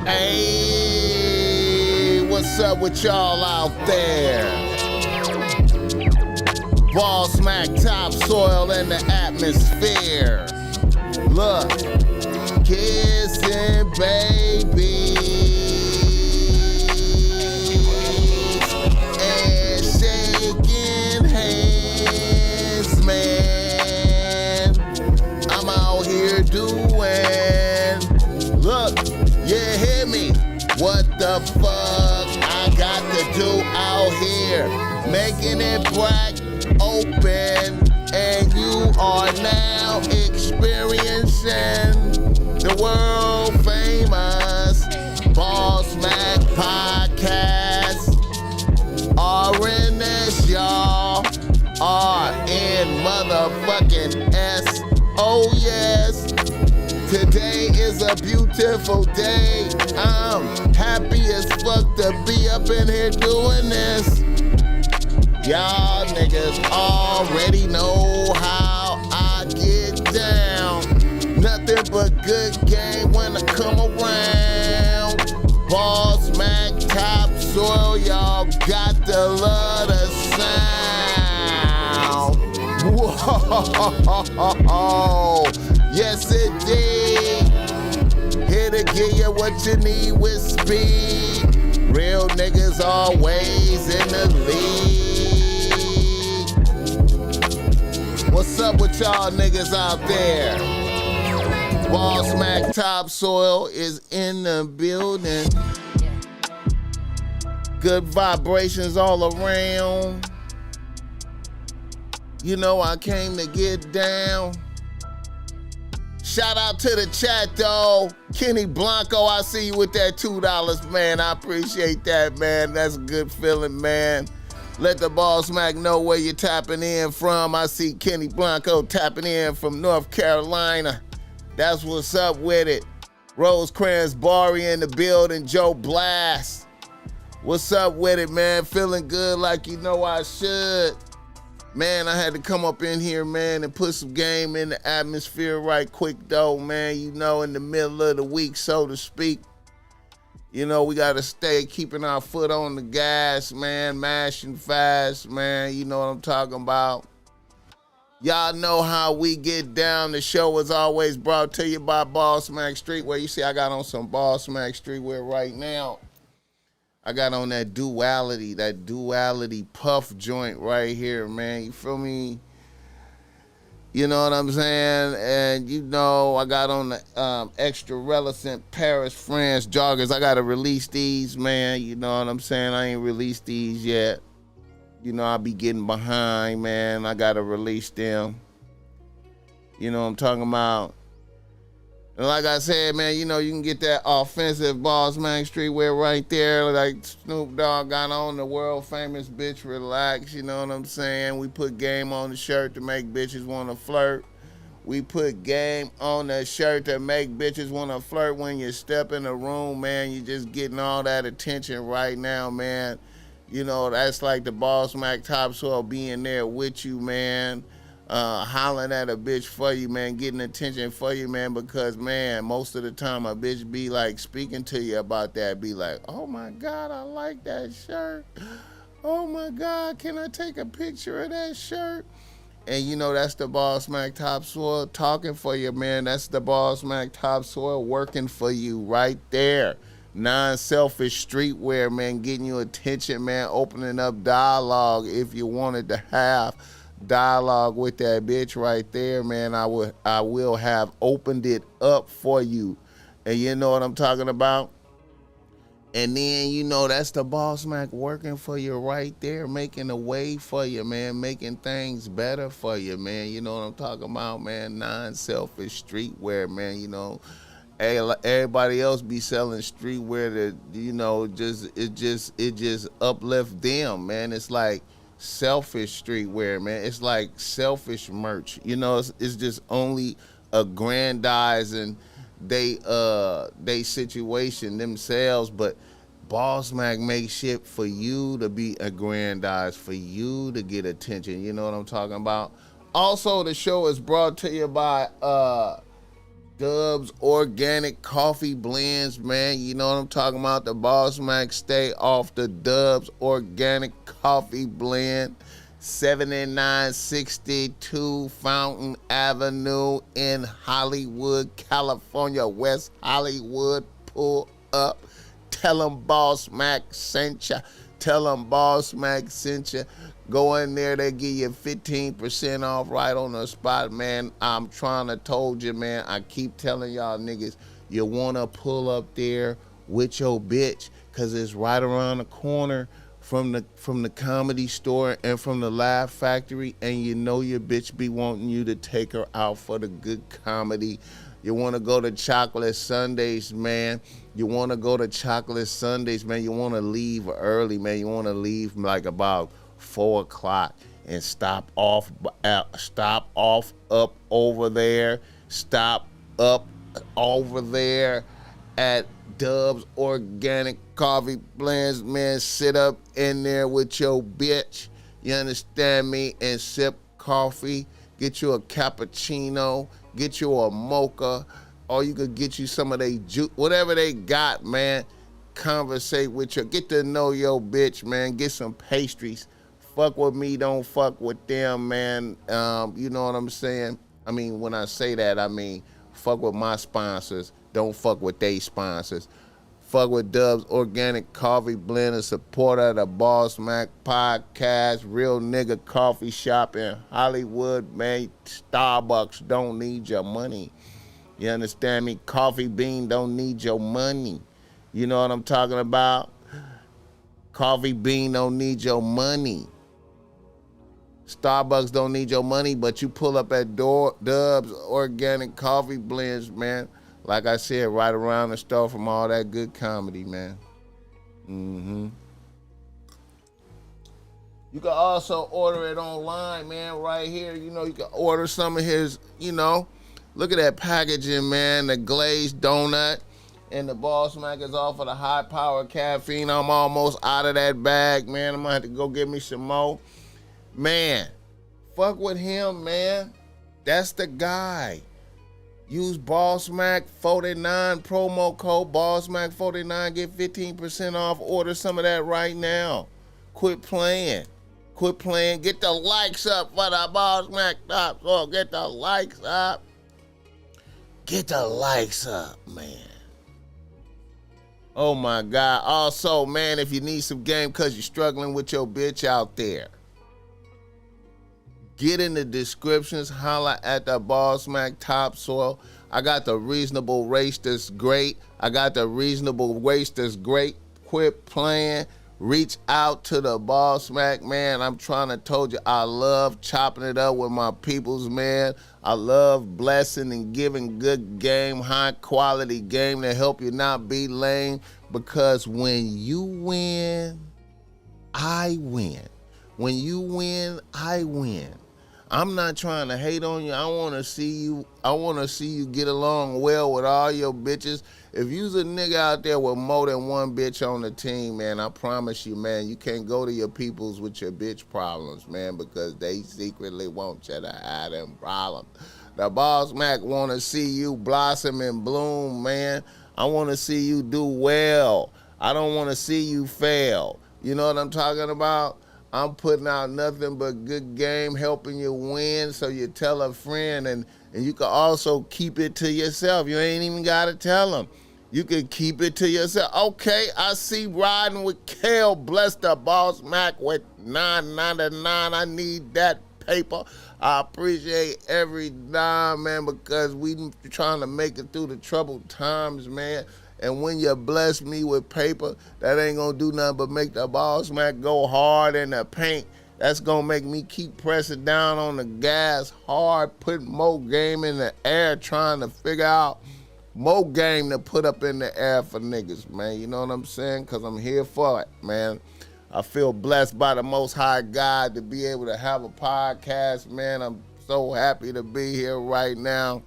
Hey, what's up with y'all out there? BossMack, topsoil in the atmosphere. Look, kissing baby and shaking hands, man. I'm out here doing. Look, you hear me? What the fuck I got to do out here? Making it black open, and you are now experiencing the world famous BossMack podcast. RNS, y'all. RN motherfucking S. Oh yes. Today is a beautiful day. I'm happy as fuck to be up in here doing this. Y'all niggas already know how I get down. Nothing but good game when I come around. BossMack, topsoil, y'all got to love the sound. Whoa, yes indeed. Here to give you what you need with speed. Real niggas always in the lead. What's up with y'all niggas out there? BossMack topsoil is in the building. Good vibrations all around. You know I came to get down. Shout out to the chat though. Kenny Blanco, I see you with that $2, man. I appreciate that, man. That's a good feeling, man. Let the BossMack know where you're tapping in from. I see Kenny Blanco tapping in from North Carolina. That's what's up with it. Rosecrans Barry in the building. Joe Blast. What's up with it, man? Feeling good like you know I should. Man, I had to come up in here, man, and put some game in the atmosphere right quick, though, man. You know, in the middle of the week, so to speak. You know, we got to stay keeping our foot on the gas, man, mashing fast, man. You know what I'm talking about. Y'all know how we get down. The show is always brought to you by BossMack Streetwear. You see, I got on some BossMack Streetwear right now. I got on that duality puff joint right here, man. You feel me? You know what I'm saying? And you know, I got on the extra relevant Paris, France joggers. I got to release these, man. You know what I'm saying? I ain't released these yet. You know, I'll be getting behind, man. I got to release them. You know what I'm talking about? And like I said, man, you know, you can get that offensive BossMack streetwear right there. Like Snoop Dogg got on the world famous bitch relax. You know what I'm saying? We put game on the shirt to make bitches want to flirt. We put game on the shirt to make bitches want to flirt. When you step in the room, man, you just getting all that attention right now, man. You know, that's like the BossMack topsoil being there with you, man. Hollering at a bitch for you, man, getting attention for you, man, because, man, most of the time a bitch be, like, speaking to you about that, be like, oh, my God, I like that shirt. Oh, my God, can I take a picture of that shirt? And, you know, that's the BossMack topsoil talking for you, man. That's the BossMack topsoil working for you right there. Non-selfish streetwear, man, getting you attention, man, opening up dialogue if you wanted to have dialogue with that bitch right there, man. I will have opened it up for you. And you know what I'm talking about? And then, you know, that's the BossMack working for you right there, making a way for you, man, making things better for you, man. You know what I'm talking about, man? Non-selfish streetwear, man. You know, everybody else be selling streetwear that, you know, it just uplift them, man. It's like selfish streetwear, man. It's like selfish merch. You know, it's just only aggrandizing they situation themselves, but BossMack makes shit for you to be aggrandized, for you to get attention. You know what I'm talking about? Also, the show is brought to you by Dubs Organic Coffee Blends, man. You know what I'm talking about. The BossMack, stay off the Dubs Organic Coffee Blend. 7962 Fountain Avenue in Hollywood, California, West Hollywood. Pull up. Tell them BossMack sent ya. Tell them BossMack sent ya. Go in there, they give you 15% off right on the spot, man. I'm trying to told you, man. I keep telling y'all niggas, you wanna pull up there with your bitch, cause it's right around the corner from the Comedy Store and from the Laugh Factory, and you know your bitch be wanting you to take her out for the good comedy. You wanna go to Chocolate Sundays, man. You wanna go to Chocolate Sundays, man. You wanna leave early, man. You wanna leave like about 4 o'clock and stop off up over there. Stop up over there at Dubs Organic Coffee Blends, man. Sit up in there with your bitch, you understand me, and sip coffee. Get you a cappuccino, get you a mocha, or you could get you some of they juice, whatever they got, man. Conversate with you, get to know your bitch, man. Get some pastries. Fuck with me, don't fuck with them, man. You know what I'm saying? I mean, when I say that, I mean, fuck with my sponsors, don't fuck with they sponsors. Fuck with Dubs Organic Coffee Blend, a supporter of the BossMack podcast, real nigga coffee shop in Hollywood, man. Starbucks don't need your money. You understand me? Coffee Bean don't need your money. You know what I'm talking about? Coffee Bean don't need your money. Starbucks don't need your money, but you pull up at Dubs Organic Coffee Blends, man. Like I said, right around the store from all that good comedy, man. You can also order it online, man, right here. You know, you can order some of his, you know. Look at that packaging, man. The glazed donut. And the BossMack is off of the high-powered caffeine. I'm almost out of that bag, man. I'm going to have to go get me some more. Man, fuck with him, man. That's the guy. Use BossMack 49 promo code BossMack 49. Get 15% off. Order some of that right now. Quit playing. Quit playing. Get the likes up for the BossMack top. So get the likes up. Get the likes up, man. Oh my God. Also, man, if you need some game because you're struggling with your bitch out there, get in the descriptions, holla at the BossMack Topsoil. I got the reasonable race that's great. Quit playing. Reach out to the BossMack, man. I'm trying to told you, I love chopping it up with my peoples, man. I love blessing and giving good game, high quality game to help you not be lame. Because when you win, I win. When you win, I win. I'm not trying to hate on you. I want to see you get along well with all your bitches. If you's a nigga out there with more than one bitch on the team, man, I promise you, man, you can't go to your peoples with your bitch problems, man, because they secretly want you to have them problems. The BossMack want to see you blossom and bloom, man. I want to see you do well. I don't want to see you fail. You know what I'm talking about? I'm putting out nothing but good game, helping you win, so you tell a friend, and you can also keep it to yourself. You ain't even got to tell them. You can keep it to yourself. Okay, I see Riding with Kale. Bless the BossMack with $9.99. I need that paper. I appreciate every dime, man, because we trying to make it through the troubled times, man. And when you bless me with paper, that ain't gonna do nothing but make the BossMack go hard in the paint. That's gonna make me keep pressing down on the gas hard, putting more game in the air, trying to figure out more game to put up in the air for niggas, man. You know what I'm saying? Because I'm here for it, man. I feel blessed by the Most High God to be able to have a podcast, man. I'm so happy to be here right now.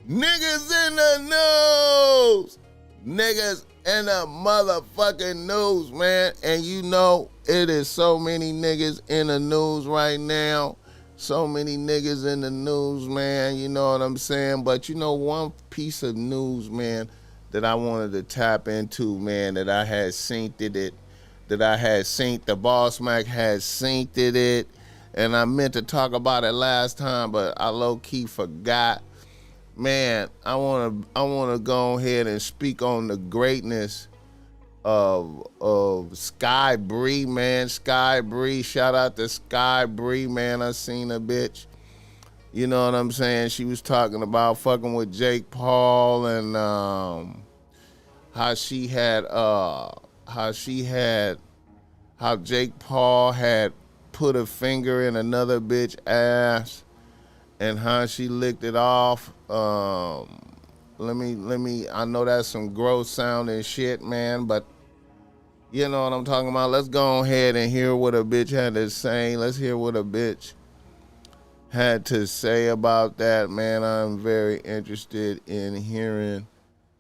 Niggas in the news. Niggas in the motherfucking news, man. And you know, it is so many niggas in the news right now. So many niggas in the news, man. You know what I'm saying? But you know, one piece of news, man, that I wanted to tap into, man, that I had synced it, that I had synced, the BossMack had synced it, and I meant to talk about it last time, but I low-key forgot. Man, I wanna go ahead and speak on the greatness of Sky Bree, man. Sky Bree, shout out to Sky Bree, man. I seen a bitch. You know what I'm saying? She was talking about fucking with Jake Paul and how Jake Paul had put a finger in another bitch ass and how she licked it off. Let me, I know that's some gross sounding shit, man, but you know what I'm talking about. Let's go ahead and hear what a bitch had to say. Let's hear what a bitch had to say about that, man. I'm very interested in hearing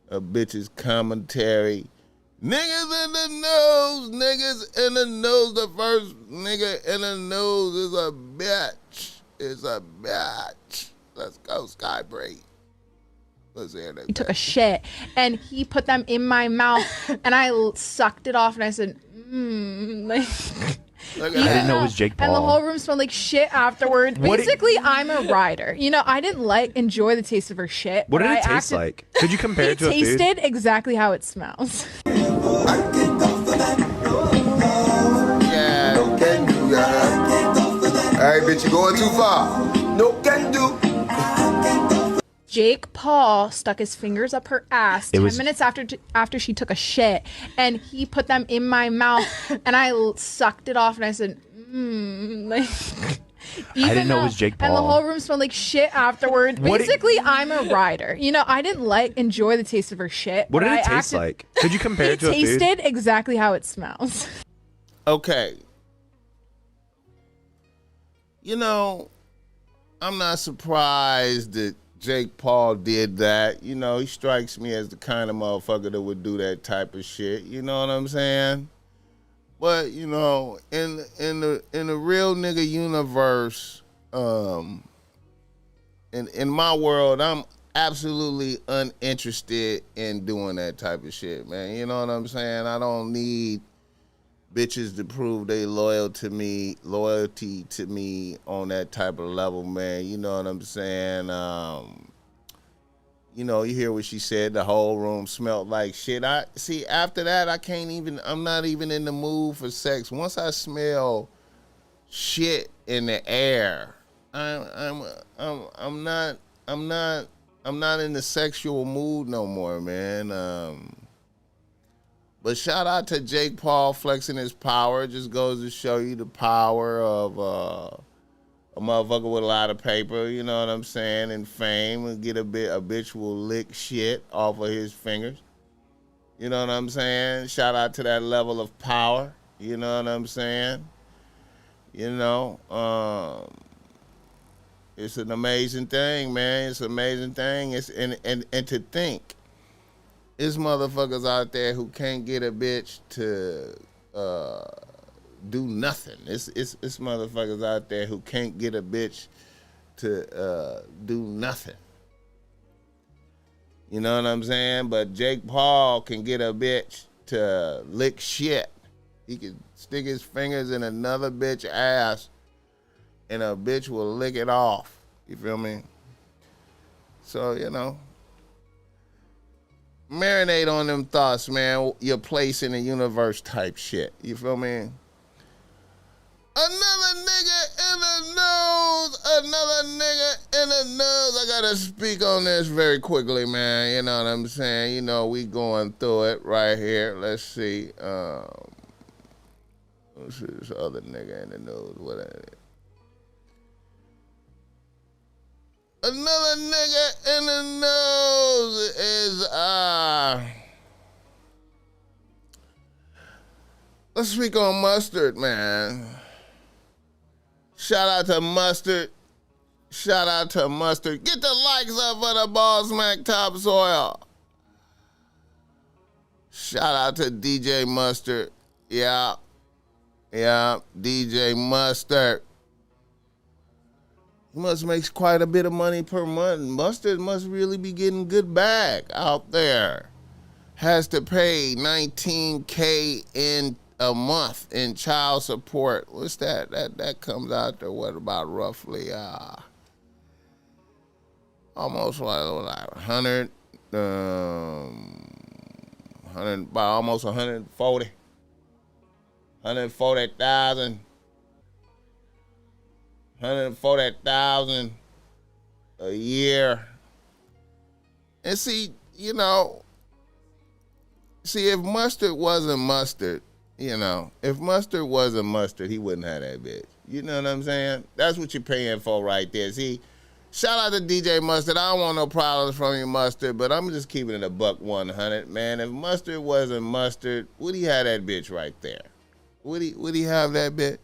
a bitch's commentary. Niggas in the news, niggas in the news. The first nigga in the news is a bitch. It's a bitch. Let's go, Sky Bree. Let's hear that. He took a shit and he put them in my mouth and I sucked it off and I said, like. I didn't know it was Jake Paul. And the whole room smelled like shit afterwards. Basically, I'm a rider. You know, I didn't enjoy the taste of her shit. What did it taste like? Could you compare it to a food? It tasted exactly how it smells. Yeah. No can do, yeah. All right, bitch, you going too far. No can do. Jake Paul stuck his fingers up her ass 10 minutes after she took a shit, and he put them in my mouth, and I sucked it off, and I said, like. I didn't know it was Jake Paul. And the whole room smelled like shit afterwards. Basically, I'm a rider. You know, I didn't enjoy the taste of her shit. What did it taste like? Could you compare it to a food? It tasted exactly how it smells. Okay. You know, I'm not surprised that Jake Paul did that. You know, he strikes me as the kind of motherfucker that would do that type of shit. You know what I'm saying? But you know, in the real nigga universe, in my world, I'm absolutely uninterested in doing that type of shit, man. You know what I'm saying? I don't need bitches to prove they loyalty to me on that type of level, man. You know what I'm saying? You know, you hear what she said, the whole room smelled like shit. I see after that I'm not even in the mood for sex. Once I smell shit in the air, I'm not in the sexual mood no more, man. But shout out to Jake Paul flexing his power. It just goes to show you the power of a motherfucker with a lot of paper, you know what I'm saying, and fame, and a bitch will lick shit off of his fingers. You know what I'm saying? Shout out to that level of power. You know what I'm saying? You know, it's an amazing thing, man. It's an amazing thing. And to think, there's motherfuckers out there who can't get a bitch to do nothing. It's motherfuckers out there who can't get a bitch to do nothing. You know what I'm saying? But Jake Paul can get a bitch to lick shit. He can stick his fingers in another bitch ass and a bitch will lick it off. You feel me? So, you know, marinate on them thoughts, man. Your place in the universe type shit. You feel me? Another nigga in the news. Another nigga in the news. I gotta speak on this very quickly, man. You know what I'm saying? You know, we going through it right here. Let's see. Let's see this other nigga in the news. What is it? Another nigga in the news is let's speak on Mustard, man. Shout out to Mustard. Shout out to Mustard. Get the likes up for the BossMack Topsoil. Shout out to DJ Mustard. Yeah, DJ Mustard. He must make quite a bit of money per month. Mustard must really be getting good bag out there. Has to pay $19K in a month in child support. What's that? That comes out to what about roughly almost like 100 about almost 140,000 a year. And see, if Mustard wasn't Mustard, if Mustard wasn't Mustard, he wouldn't have that bitch. You know what I'm saying? That's what you're paying for right there. See, shout out to DJ Mustard. I don't want no problems from you, Mustard, but I'm just keeping it a $100, man. If Mustard wasn't Mustard, would he have that bitch right there? Would he have that bitch?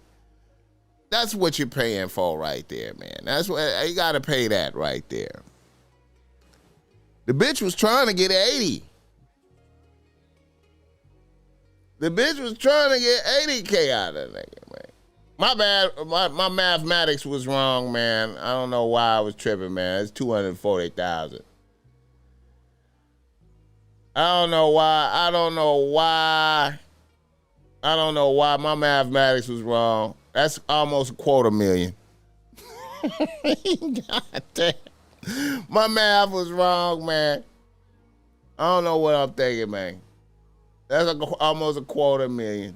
That's what you're paying for right there, man. That's what you got to pay that right there. The bitch was trying to get 80. The bitch was trying to get 80K out of that nigga, man. My bad. My mathematics was wrong, man. I don't know why I was tripping, man. It's 240,000. I don't know why my mathematics was wrong. That's almost $250,000. God damn. My math was wrong, man. I don't know what I'm thinking, man. That's almost $250,000.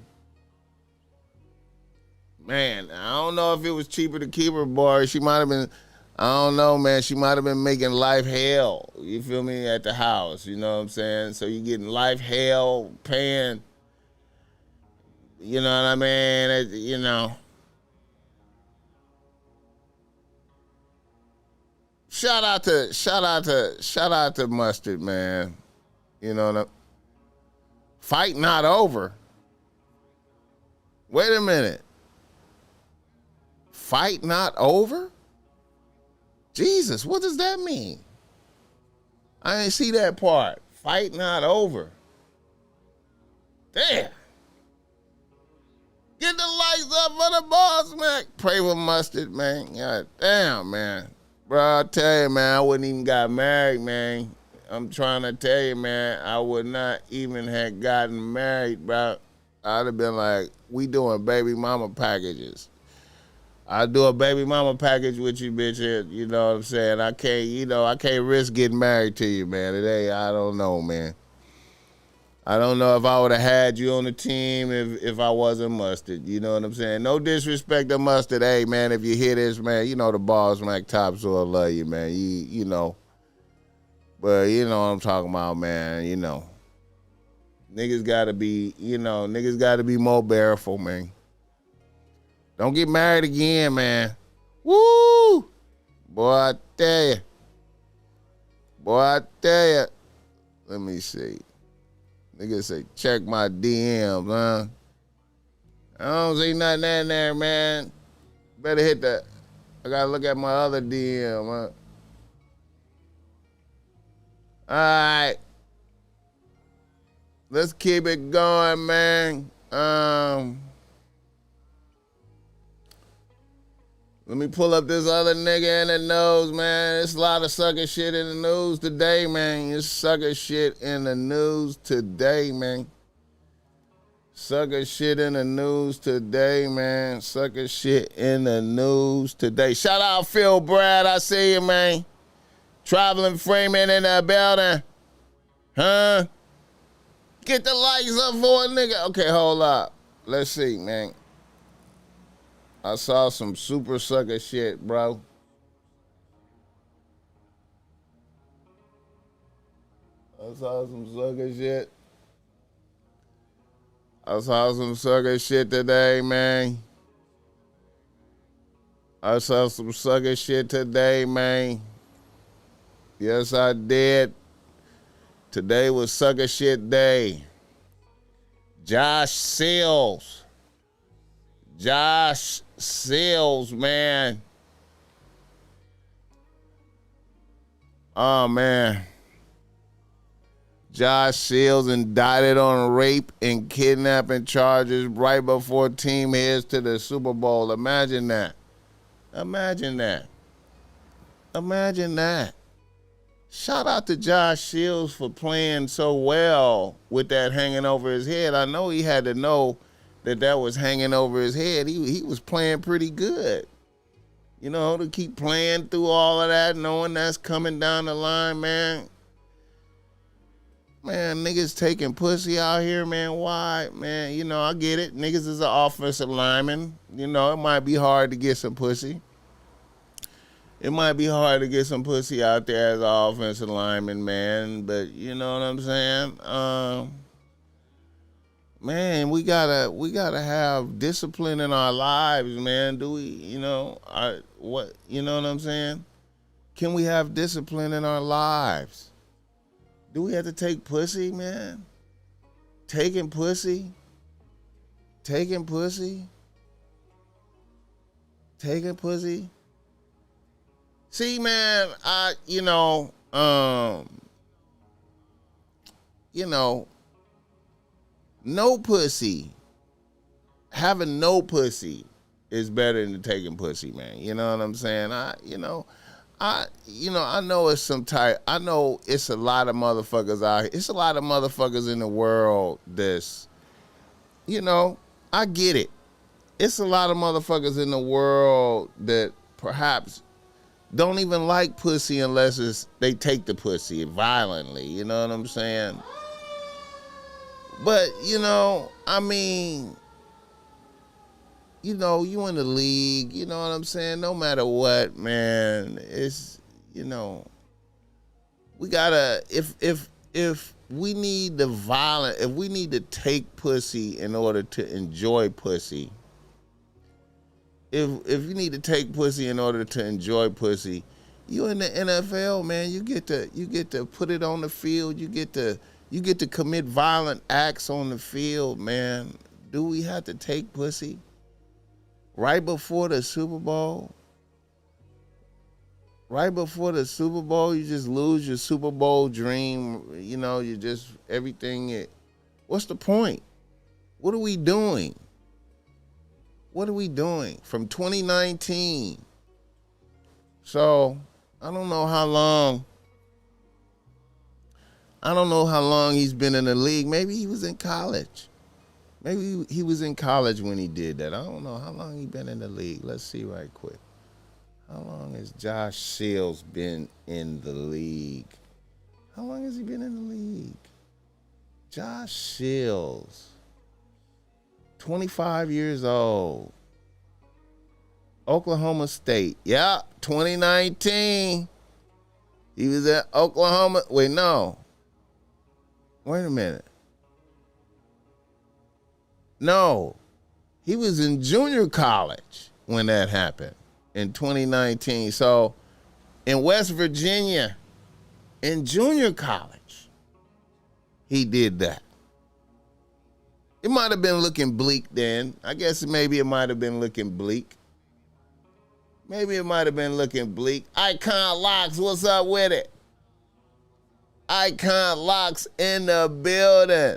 Man, I don't know if it was cheaper to keep her, boy. She might have been, I don't know, man. She might have been making life hell, you feel me, at the house. You know what I'm saying? So you getting life hell, paying, you know what I mean? Shout out to Mustard, man. Fight not over. Wait a minute. Fight not over? Jesus, what does that mean? I didn't see that part. Fight not over. Damn. Get the lights up for the BossMack. Pray for Mustard, man. God damn, man. Bro, I tell you, man, I wouldn't even got married, man. I'm trying to tell you, man, I would not even have gotten married, bro. I'd have been like, we doing baby mama packages. I'd do a baby mama package with you, bitch. You know what I'm saying? I can't risk getting married to you, man. Today, I don't know, man. I don't know if I would have had you on the team if I wasn't Mustard. You know what I'm saying? No disrespect to Mustard. Hey, man, if you hear this, man, the BossMack Topsoil love you, man. You know. But you know what I'm talking about, man. Niggas gotta be more bearable, man. Don't get married again, man. Woo! Boy, I tell you. Let me see. Niggas say, check my DMs, huh? I don't see nothing in there, man. Better hit that. I gotta look at my other DM, huh? All right. Let's keep it going, man. Let me pull up this other nigga in the news, man. There's a lot of sucker shit in the news today, man. There's sucker shit in the news today, man. Sucker shit in the news today, man. Sucker shit in the news today. Shout out Phil Brad. I see you, man. Traveling Freeman in the building. Huh? Get the lights up for a nigga. Okay, hold up. Let's see, man. I saw some super sucker shit, bro. I saw some sucker shit today, man. Yes, I did. Today was sucker shit day. Josh Sills, man. Oh, man. Josh Sills indicted on rape and kidnapping charges right before team heads to the Super Bowl. Imagine that. Imagine that. Shout out to Josh Sills for playing so well with that hanging over his head. I know he had to know that was hanging over his head. He was playing pretty good. You know, to keep playing through all of that, knowing that's coming down the line, man. Man, niggas taking pussy out here, man. Why? Man, you know, I get it. Niggas is an offensive lineman. You know, it might be hard to get some pussy. It might be hard to get some pussy out there as an offensive lineman, man. But you know what I'm saying? Man, we gotta have discipline in our lives, man. Do we, you know, you know what I'm saying? Can we have discipline in our lives? Do we have to take pussy, man? Taking pussy? Taking pussy? Taking pussy? See, man, no pussy. Having no pussy is better than taking pussy, man. You know what I'm saying? I know I know it's a lot of motherfuckers out here. It's a lot of motherfuckers in the world that's, you know, I get it. It's a lot of motherfuckers in the world that perhaps don't even like pussy unless they take the pussy violently. You know what I'm saying? But, you know, I mean, you know, you in the league, you know what I'm saying? No matter what, man, it's, you know, we gotta, if we need if we need to take pussy in order to enjoy pussy, if you need to take pussy in order to enjoy pussy, you in the NFL, man, you get to put it on the field, you get to commit violent acts on the field, man. Do we have to take pussy right before the Super Bowl? Right before the Super Bowl, you just lose your Super Bowl dream. You know, you just everything. What's the point? What are we doing? What are we doing from 2019? So I don't know how long. I don't know how long he's been in the league. Maybe he was in college. Maybe he was in college when he did that. I don't know how long he been in the league. Let's see right quick. How long has Josh Sills been in the league? How long has he been in the league? Josh Sills, 25 years old. Oklahoma State. Yeah, 2019. He was at Oklahoma. Wait, no. Wait a minute. No. He was in junior college when that happened in 2019. So in West Virginia, in junior college, he did that. It might have been looking bleak then. I guess maybe it might have been looking bleak. Maybe it might have been looking bleak. Icon Locks, what's up with it? Icon Locks in the building.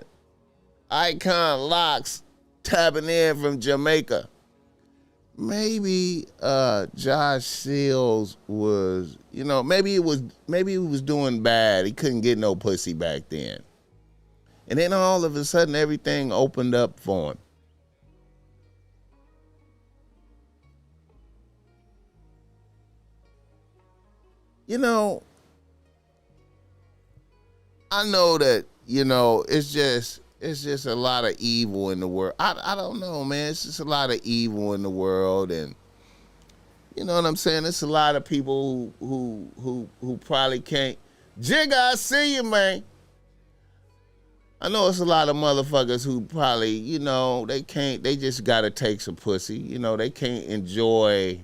Icon Locks tapping in from Jamaica. Maybe Josh Sills was, you know, maybe he was doing bad. He couldn't get no pussy back then. And then all of a sudden everything opened up for him. You know, I know that, you know, it's just a lot of evil in the world. I don't know, man. It's just a lot of evil in the world, and you know what I'm saying? It's a lot of people who probably can't. Jigga, I see you, man. I know it's a lot of motherfuckers who probably, you know, they just gotta take some pussy. You know, they can't enjoy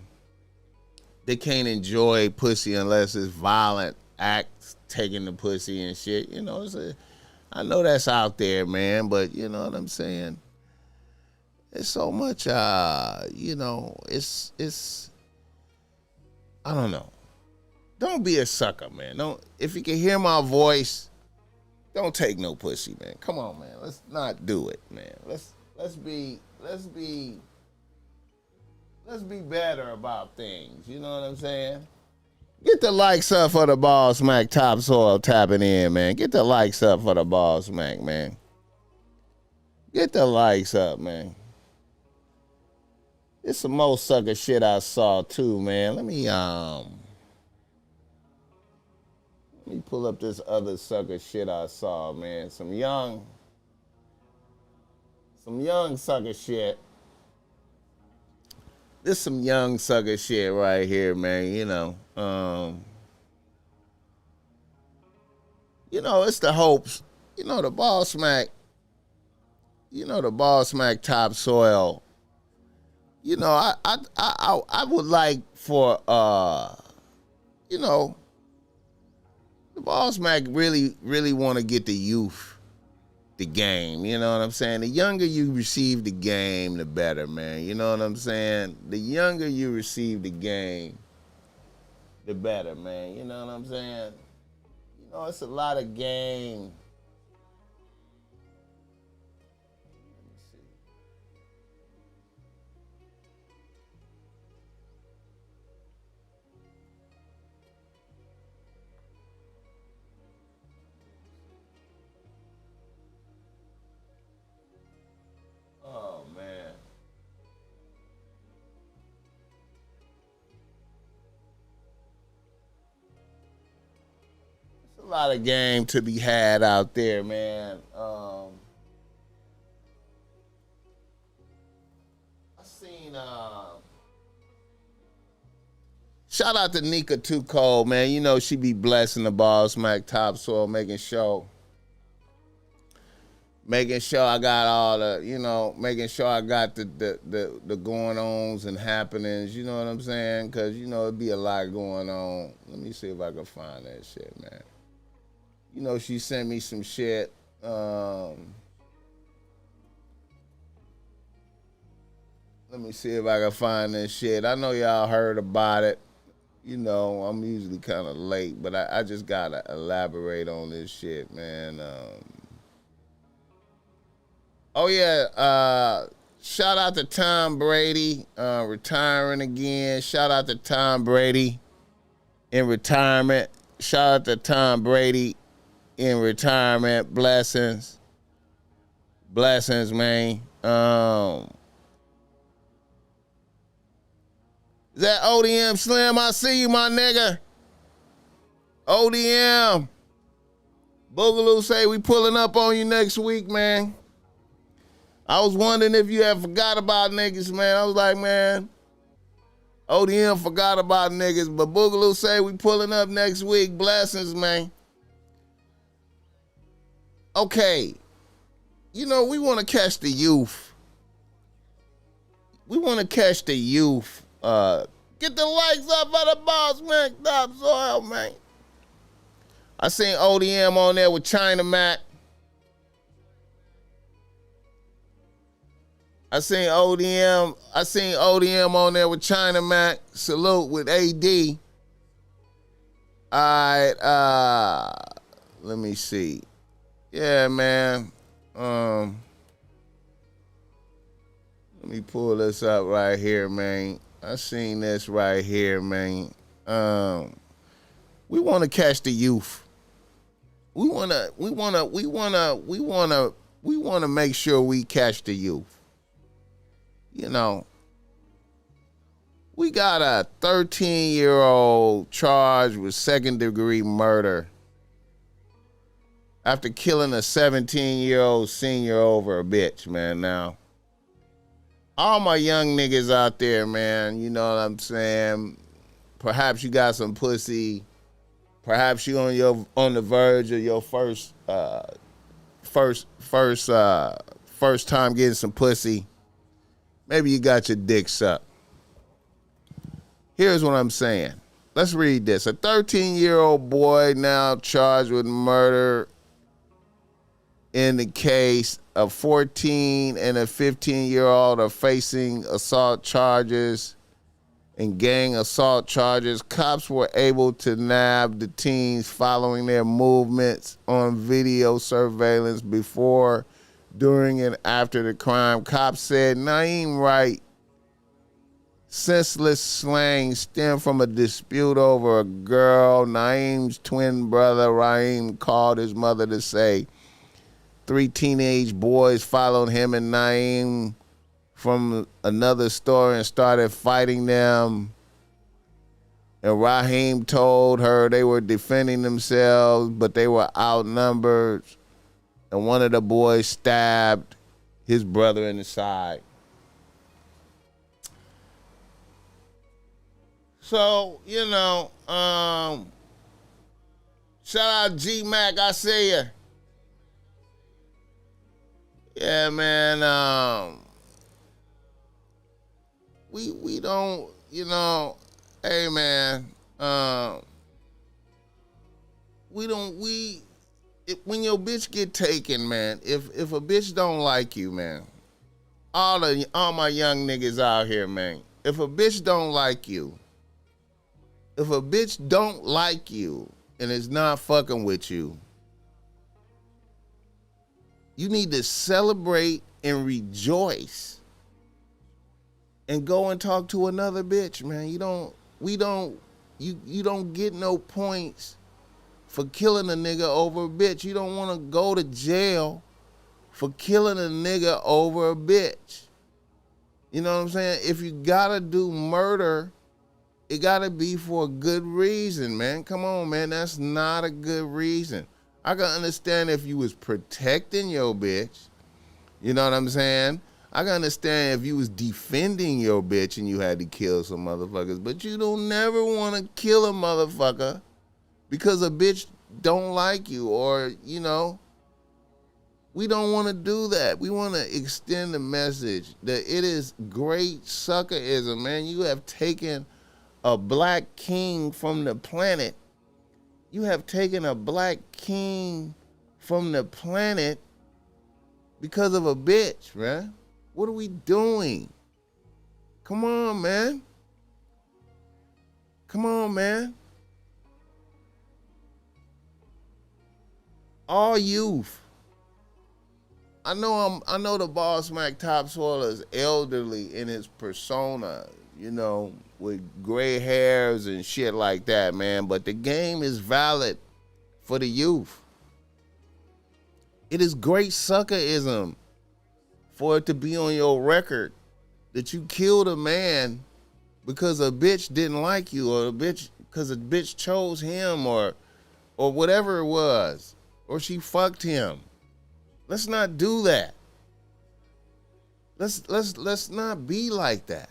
pussy unless it's violent acts, taking the pussy and shit. You know, I know that's out there, man, but you know what I'm saying? It's so much, you know, it's, I don't know. Don't be a sucker, man. If you can hear my voice, don't take no pussy, man. Come on, man. Let's not do it, man. Let's be better about things. You know what I'm saying? Get the likes up for the BossMack Topsoil tapping in, man. Get the likes up for the BossMack, man. Get the likes up, man. It's some more sucker shit I saw too, man. Let me pull up this other sucker shit I saw, man. Some young sucker shit. This some young sucker shit right here, man. It's the hopes. The BossMack. The BossMack Topsoil. I would like for the BossMack really want to get the youth the game. You know what I'm saying? The younger you receive the game, the better, man. You know what I'm saying? The younger you receive the game, the better, man. You know what I'm saying? It's a lot of game. A lot of game to be had out there, man. I seen shout out to Nika Too Cold, man. She be blessing the BossMack Topsoil, making sure I got all the, making sure I got the going ons and happenings, you know what I'm saying? Cause it'd be a lot going on. Let me see if I can find that shit, man. She sent me some shit. Let me see if I can find this shit. I know y'all heard about it. I'm usually kind of late, but I just gotta elaborate on this shit, man. Shout out to Tom Brady, retiring again. Shout out to Tom Brady in retirement. Shout out to Tom Brady in retirement. Blessings, man. Is that ODM Slim? I see you, my nigga. ODM. Boogaloo say we pulling up on you next week, man. I was wondering if you had forgot about niggas, man. I was like, man, ODM forgot about niggas, but Boogaloo say we pulling up next week. Blessings, man. Okay, we want to catch the youth. We want to catch the youth. Get the likes up for the BossMack Topsoil, man. I seen ODM on there with China Mac. I seen ODM on there with China Mac. Salute with AD. All right, let me see. Yeah, man. Let me pull this up right here, man. I seen this right here, man. We want to catch the youth. We want to make sure we catch the youth. We got a 13-year-old charged with second-degree murder after killing a 17-year-old senior over a bitch, man. Now, all my young niggas out there, man, you know what I'm saying? Perhaps you got some pussy. Perhaps you on the verge of your first time getting some pussy. Maybe you got your dick sucked. Here's what I'm saying. Let's read this. A 13-year-old boy now charged with murder in the case. A 14 and a 15-year-old are facing assault charges and gang assault charges. Cops were able to nab the teens following their movements on video surveillance before, during, and after the crime. Cops said Naeem Wright senseless slang stemmed from a dispute over a girl. Naeem's twin brother, Raheem, called his mother to say 3 teenage boys followed him and Naeem from another store and started fighting them. And Raheem told her they were defending themselves, but they were outnumbered. And one of the boys stabbed his brother in the side. So, shout out G-Mac, I see ya. Yeah, man, we don't, hey, man, when your bitch get taken, man, if a bitch don't like you, man, all my young niggas out here, man, if a bitch don't like you, and is not fucking with you, you need to celebrate and rejoice and go and talk to another bitch, man. You don't get no points for killing a nigga over a bitch. You don't want to go to jail for killing a nigga over a bitch. You know what I'm saying? If you gotta do murder, it gotta be for a good reason, man. Come on, man. That's not a good reason. I can understand if you was protecting your bitch. You know what I'm saying? I can understand if you was defending your bitch and you had to kill some motherfuckers, but you don't never want to kill a motherfucker because a bitch don't like you, or, we don't want to do that. We want to extend the message that it is great suckerism, man. You have taken a black king from the planet. You have taken a black king from the planet because of a bitch, man. What are we doing? Come on, man. Come on, man. All youth. I know the BossMack topsoil is elderly in his persona, with gray hairs and shit like that, man. But the game is valid for the youth. It is great suckerism for it to be on your record that you killed a man because a bitch didn't like you, or because a bitch chose him, or whatever it was, or she fucked him. Let's not do that. Let's not be like that.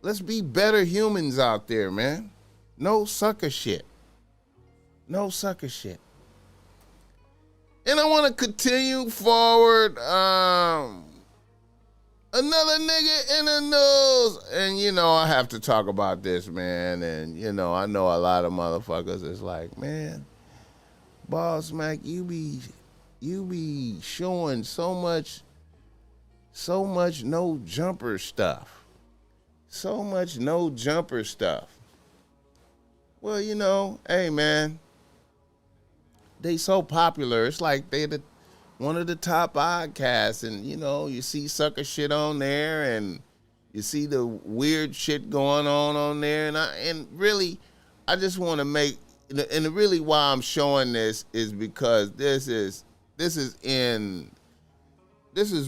Let's be better humans out there, man. No sucker shit. No sucker shit. And I want to continue forward. Another nigga in the news. And, I have to talk about this, man. And, I know a lot of motherfuckers is like, man, BossMack, you be showing so much no jumper stuff. So much no jumper stuff. Well, hey, man, they so popular. It's like they one of the top podcasts, and you see sucker shit on there, and you see the weird shit going on there, and really, I just want to make, and really why I'm showing this is because this is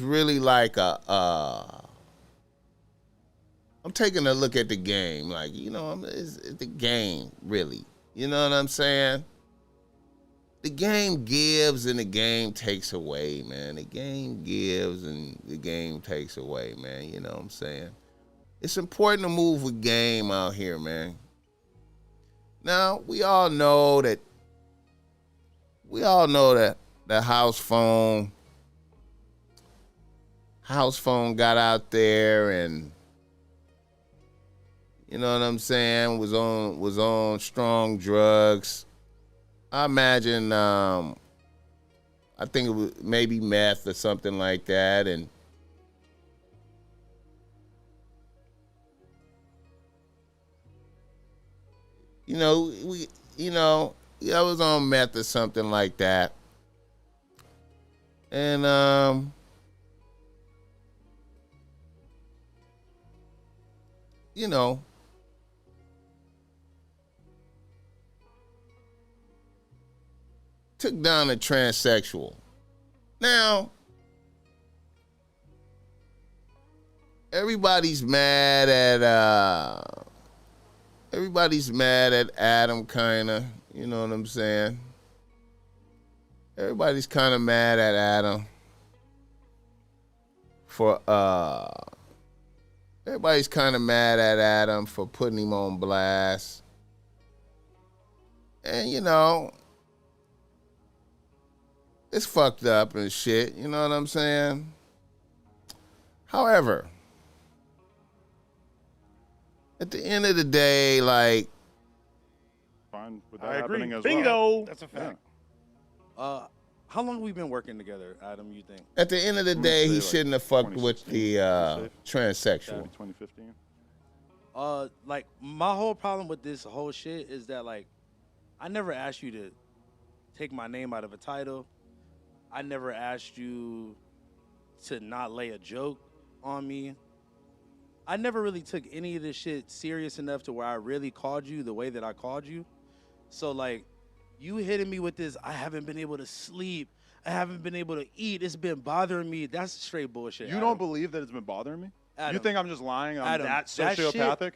really like I'm taking a look at the game, like, it's the game, really. You know what I'm saying? The game gives and the game takes away, man. The game gives and the game takes away, man. You know what I'm saying? It's important to move with game out here, man. Now, we all know that the house phone got out there, and you know what I'm saying, was on strong drugs. I imagine, I think it was maybe meth or something like that, and I was on meth or something like that, and you know, took down a transsexual. Now, everybody's mad at Adam, kinda. You know what I'm saying? Everybody's kind of mad at Adam for everybody's kind of mad at Adam for putting him on blast. And you know, it's fucked up and shit, you know what I'm saying? However, at the end of the day, like, fine with that I agree. happening as Bingo. well. That's a fact. How long have we been working together, Adam, you think? at the end of the day, he shouldn't have fucked with the 2016, transsexual. 2015. Like, my whole problem with this whole shit is that, like, I never asked you to take my name out of a title. I never asked you to not lay a joke on me. I never really took any of this shit serious enough to where I really called you the way that I called you. So, like, you hitting me with this, I haven't been able to sleep, I haven't been able to eat, it's been bothering me. That's straight bullshit. You Adam. don't believe that it's been bothering me? Adam, You think I'm just lying? I'm Adam, that sociopathic?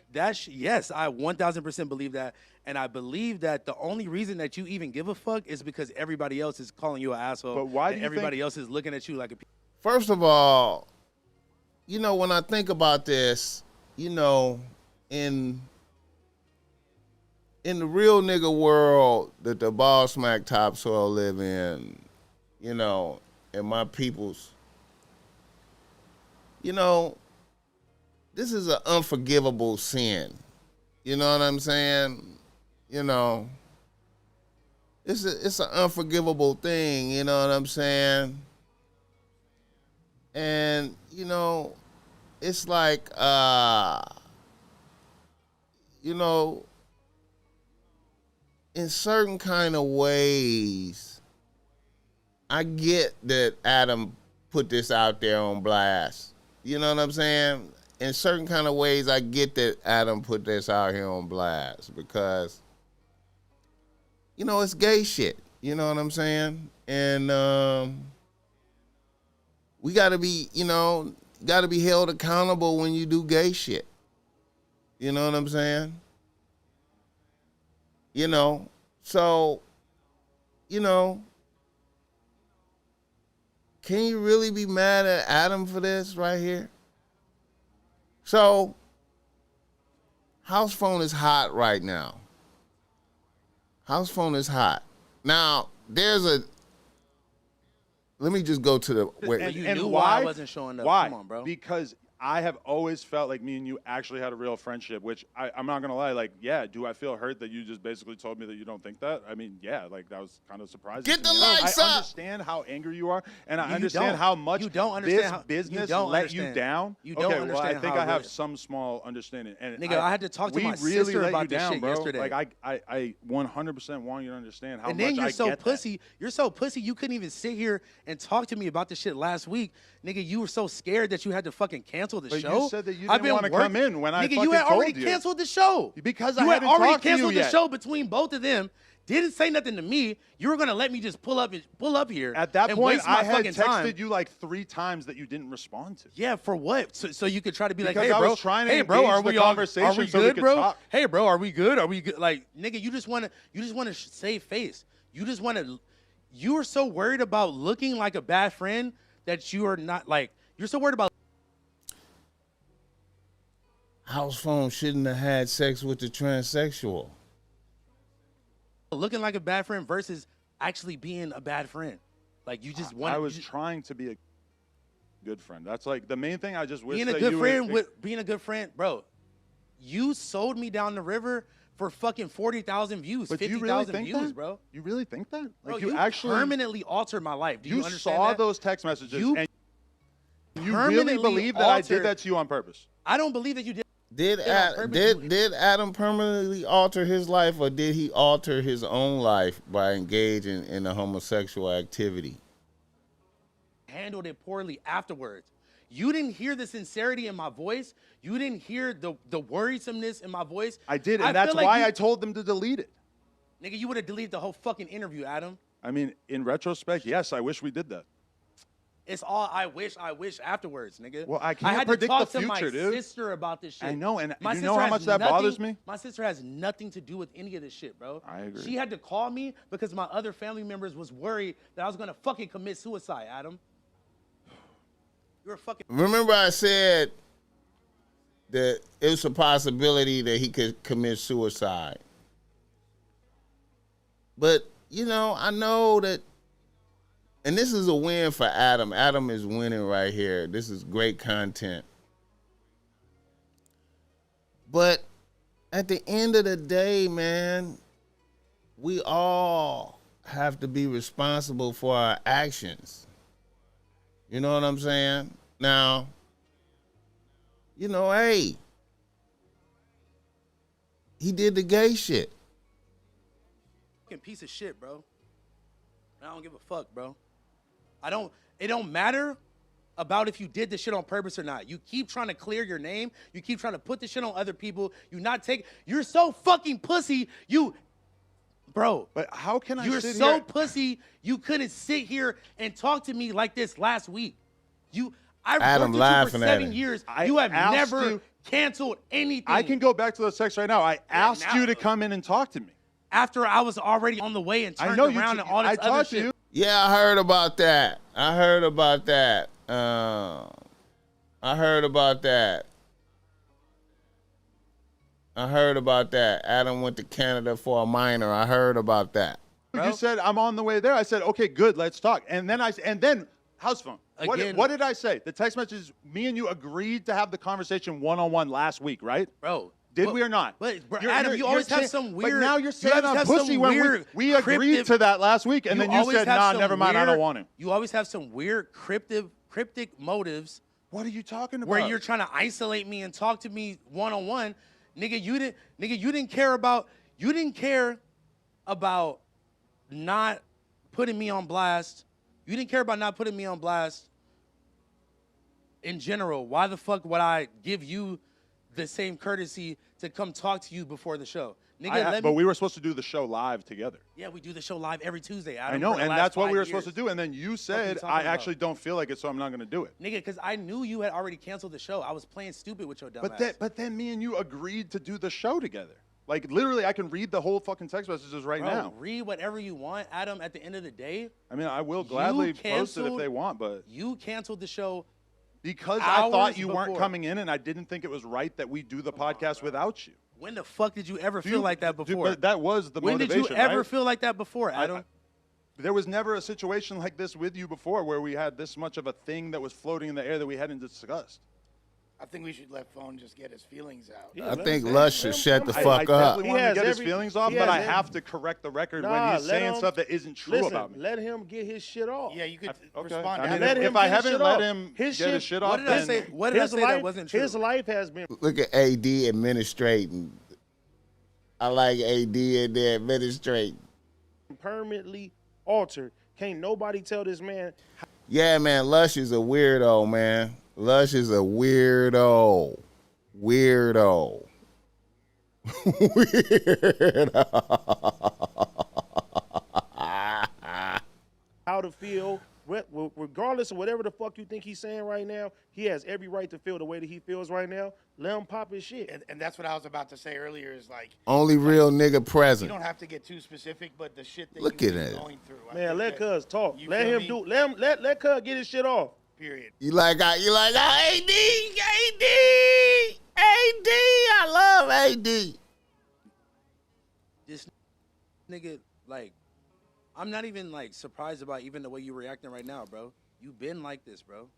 Yes, I 1000% believe that. And I believe that the only reason that you even give a fuck is because everybody else is calling you an asshole. But why do and you everybody think- else is looking at you like a First of all, you know, when I think about this, you know, in the real nigga world that the BossMack topsoil live in, you know, and my peoples, you know, this is an unforgivable sin. You know what I'm saying? You know, it's an unforgivable thing, you know what I'm saying? And, you know, it's like, you know, in certain kind of ways, I get that Adam put this out there on blast. You know what I'm saying? In certain kind of ways, I get that Adam put this out here on blast because, you know, it's gay shit. You know what I'm saying? And we got to be, you know, got to be held accountable when you do gay shit. You know what I'm saying? You know, so, you know, can you really be mad at Adam for this right here? So, house phone is hot right now. House phone is hot. Now, let me just go to the... And you knew why I wasn't showing up. Why? Come on, bro. Because I have always felt like me and you actually had a real friendship, which I'm not going to lie. Like, yeah, do I feel hurt that you just basically told me that you don't think that? I mean, yeah, like, that was kind of surprising. Get the to me. lights I up! understand how angry you are, and I You understand don't. how much You don't understand this how- you business don't let you understand. down. You don't okay, well, understand I think how I have really- some small understanding. And Nigga, I had to talk to my we really sister let about you this down, shit bro. yesterday. Like, I 100% want you to understand how And much then you're I so get that. pussy. You're so pussy. You couldn't even sit here and talk to me about this shit last week, nigga. You were so scared that you had to fucking cancel the But show. you said that you I've didn't been wanna work- come in when I nigga, you fucking had already told you. canceled the show Because I you had hadn't already talked to you canceled the yet. show between both of them. Didn't say nothing to me. You were gonna let me just pull up here. At that and point, waste my I had fucking texted time. you like 3 times that you didn't respond to. Yeah, for what? So you could try to be like, Because hey, I bro, was trying to hey, bro, engage are the we all, conversation are we so we good, could bro? talk. Hey, bro, are we good? Are we good? Like, nigga, you just wanna save face. You just wanna. You are so worried about looking like a bad friend that you are not like. You're so worried about. House phone shouldn't have had sex with the transsexual. Looking like a bad friend versus actually being a bad friend. Like you just want. I was trying to be a good friend. That's like the main thing. I just wish being a that good you friend would, being a good friend, bro. You sold me down the river for fucking 40,000 views, But do you 50,000 really think views, that? bro. You really think that? Bro, Like you actually permanently altered my life. Do you, you understand saw that? those text messages You and you really permanently believe that I did altered- that to you on purpose. I don't believe that you did. Did Yeah, on purpose. did Adam permanently alter his life, or did he alter his own life by engaging in a homosexual activity? Handled it poorly afterwards. You didn't hear the sincerity in my voice. You didn't hear the worrisomeness in my voice. I did, and that's why I told them to delete it. Nigga, you would have deleted the whole fucking interview, Adam. I mean, in retrospect, yes, I wish we did that. It's all I wish afterwards, nigga. Well, I I can't had predict to talk the to future, my dude. sister about this shit. I know, and my you know how has much that nothing- bothers me? My sister has nothing to do with any of this shit, bro. I agree. She had to call me because my other family members was worried that I was gonna fucking commit suicide, Adam. You're a fucking... Remember I said that it was a possibility that he could commit suicide. But, you know, I know that, and this is a win for Adam. Adam is winning right here. This is great content. But at the end of the day, man, we all have to be responsible for our actions. You know what I'm saying? Now, you know, hey, he did the gay shit. Fucking piece of shit, bro. I don't give a fuck, bro. It don't matter about if you did this shit on purpose or not. You keep trying to clear your name. You keep trying to put this shit on other people. You're so fucking pussy. Bro. But how can I You're sit so here? pussy. You couldn't sit here and talk to me like this last week. I Adam worked with you laughing for at 7 him. years. I You have asked never you- canceled anything. I can go back to those texts right now. I asked now- you to come in and talk to me. After I was already on the way and I turned know you. around and all this I other talked shit. to you. Yeah, I heard about that. I heard about that. Adam went to Canada for a minor. I heard about that. You said I'm on the way there. I said, okay, good, let's talk. And then house phone. Again- What did I say? The text messages. Me and you agreed to have the conversation one-on-one last week, right? Bro. Did we or not? But bro, Adam, you always have some weird. But now you're you saying always I'm have some pussy when weird we agreed cryptic- to that last week, and then you always said, have nah, some never mind, I don't weird- want to. You always have some weird cryptic motives What are you talking about? where you're trying to isolate me and talk to me one-on-one. Nigga, you didn't care about not putting me on blast. You didn't care about not putting me on blast in general. Why the fuck would I give you the same courtesy to come talk to you before the show? Nigga, but we were supposed to do the show live together. Yeah, we do the show live every Tuesday. Adam, I know, for the and last that's what 5 we were years. supposed to do. And then you said, talking I about? actually don't feel like it, so I'm not going to do it. Nigga, because I knew you had already canceled the show. I was playing stupid with your dumb ass. But then me and you agreed to do the show together. Like, literally, I can read the whole fucking text messages right Bro, now. read whatever you want, Adam. At the end of the day, I mean, I will gladly post it if canceled- they want, but you canceled the show because I thought hours you weren't before. coming in and I didn't think it was right that we do the podcast without you. When the fuck did you ever Do feel you- like that dude, before? but that was the when did motivation, you ever right? feel like that before, Adam? There was never a situation like this with you before where we had this much of a thing that was floating in the air that we hadn't discussed. I think we should let Phone just get his feelings out. I think Lush should shut the I fuck up. definitely want him to get his every- feelings off, he but has I every- have to correct the record when Nah, he's let saying him- stuff that isn't true Listen, about me. let him get his shit off. Yeah, you could Okay. respond. I to mean, let that. him if I get his haven't shit let off. him His get his shit- shit What off, did I then say? What did I his say life, that wasn't true? His life has been. Look at AD administrating. I like AD in there administrating. Permanently altered. Can't nobody tell this man. Yeah, man, Lush is a weirdo, man. Lush is a weirdo. Weirdo. How to feel, regardless of whatever the fuck you think he's saying right now. He has every right to feel the way that he feels right now. Let him pop his shit. And that's what I was about to say earlier is like, Only real nigga you present. don't have to get too specific, but the shit that Look you've at been it. going through. I Man, think let that- Cuz talk. you Let feel him me? do. Let Cuz get his shit off. Period. You like AD, I love AD. This nigga, like, I'm not even like surprised about even the way you're reacting right now, bro. You've been like this, bro.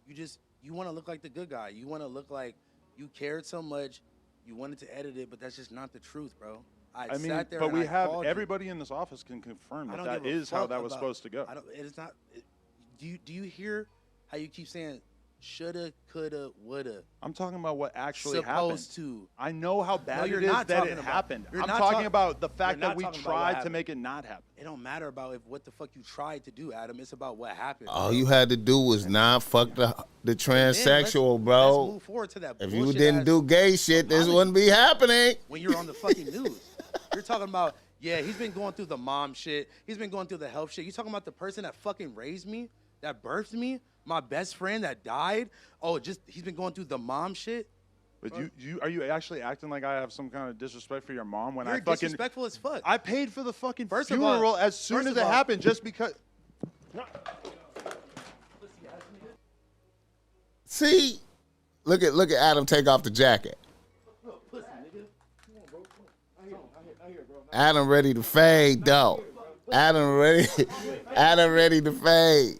You want to look like the good guy. You want to look like you cared so much. You wanted to edit it, but that's just not the truth, bro. I mean, sat there but and we I have called you. everybody in this office can confirm I that don't that give a is how fuck that was about- supposed to go. I don't. It is not. Do you hear how you keep saying shoulda, coulda, woulda. I'm talking about what actually Supposed happened. to. I know how bad you're it is not that talking it about- happened. you're I'm not talking talk- about the fact you're that we not talking about what tried to happened. make it not happen. It don't matter about what the fuck you tried to do, Adam. It's about what happened. All you had to do was not fuck the transsexual, Let's bro. move forward to that. If you bullshit didn't ass do gay shit, this apology wouldn't be happening. when you're on the fucking news. You're talking about, yeah, he's been going through the mom shit. He's been going through the health shit. You talking about the person that fucking raised me, that birthed me, my best friend that died? Oh, just he's been going through the mom shit. But are you actually acting like I have some kind of disrespect for your mom when You're I fucking disrespectful as fuck. I paid for the fucking First of all- funeral as soon first as of it all- happened just because. See, look at Adam take off the jacket. Adam ready to fade though. Adam ready to fade.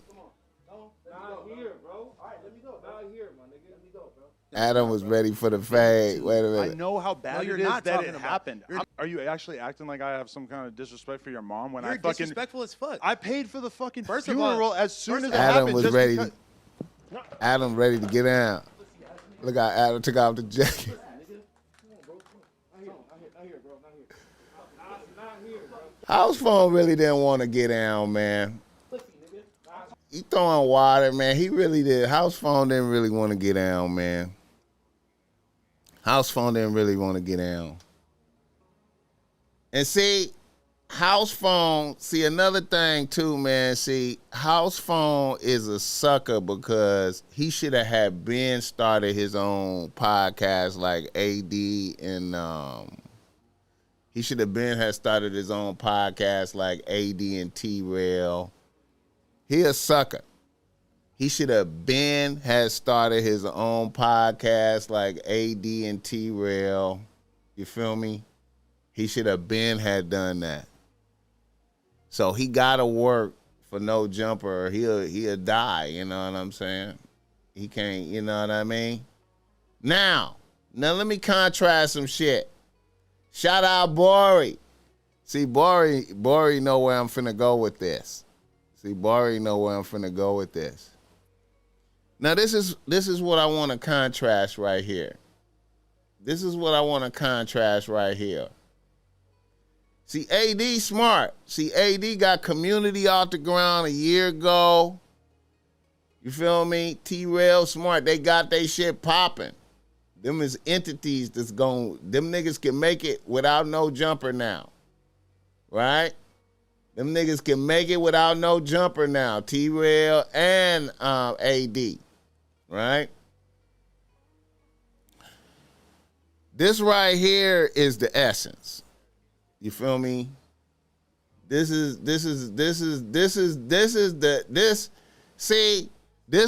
Adam was ready for the fade. Wait a I minute. know how bad you're it is not that talking it about- happened. Are you actually acting like I have some kind of disrespect for your mom when You're I fucking disrespectful as fuck. I paid for the fucking First of all- funeral as soon as it Adam happened was just ready. because. Adam ready to get down. Look how Adam took off the jacket. House phone really didn't want to get down, man. He throwing water, man. He really did. House phone didn't really want to get down, man. House phone didn't really want to get down. And see, house phone, see another thing too, man. See, house phone is a sucker because he should have had Ben started his own podcast like AD and he should have been had started his own podcast like AD and T-Rail. He a sucker. He should have been had started his own podcast like AD and T-Rail. You feel me? He should have been had done that. So he gotta work for no jumper or he'll die, you know what I'm saying? He can't, you know what I mean? Now let me contrast some shit. Shout out Bori. See, Bori know where I'm finna go with this. Now this is what I want to contrast right here. See, AD smart. See, AD got community off the ground a year ago. You feel me? T-Rail smart. They got they shit popping. Them is entities that's them niggas can make it without no jumper now. Right? Them niggas can make it without no jumper now. T-Rail and AD. Right? This right here is the essence. You feel me? This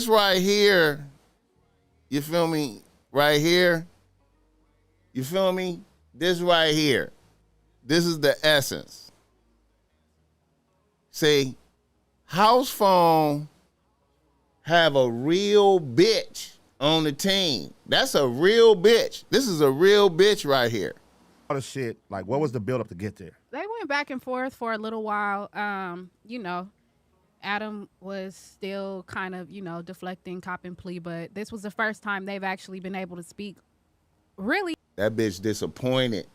right here, you feel me? Right here. You feel me? This right here. This is the essence. See, house phone have a real bitch on the team. That's a real bitch. This is a real bitch right here. All the shit, like what was the build up to get there? They went back and forth for a little while. You know, Adam was still kind of, you know, deflecting cop and plea, but this was the first time they've actually been able to speak. Really? That bitch disappointed.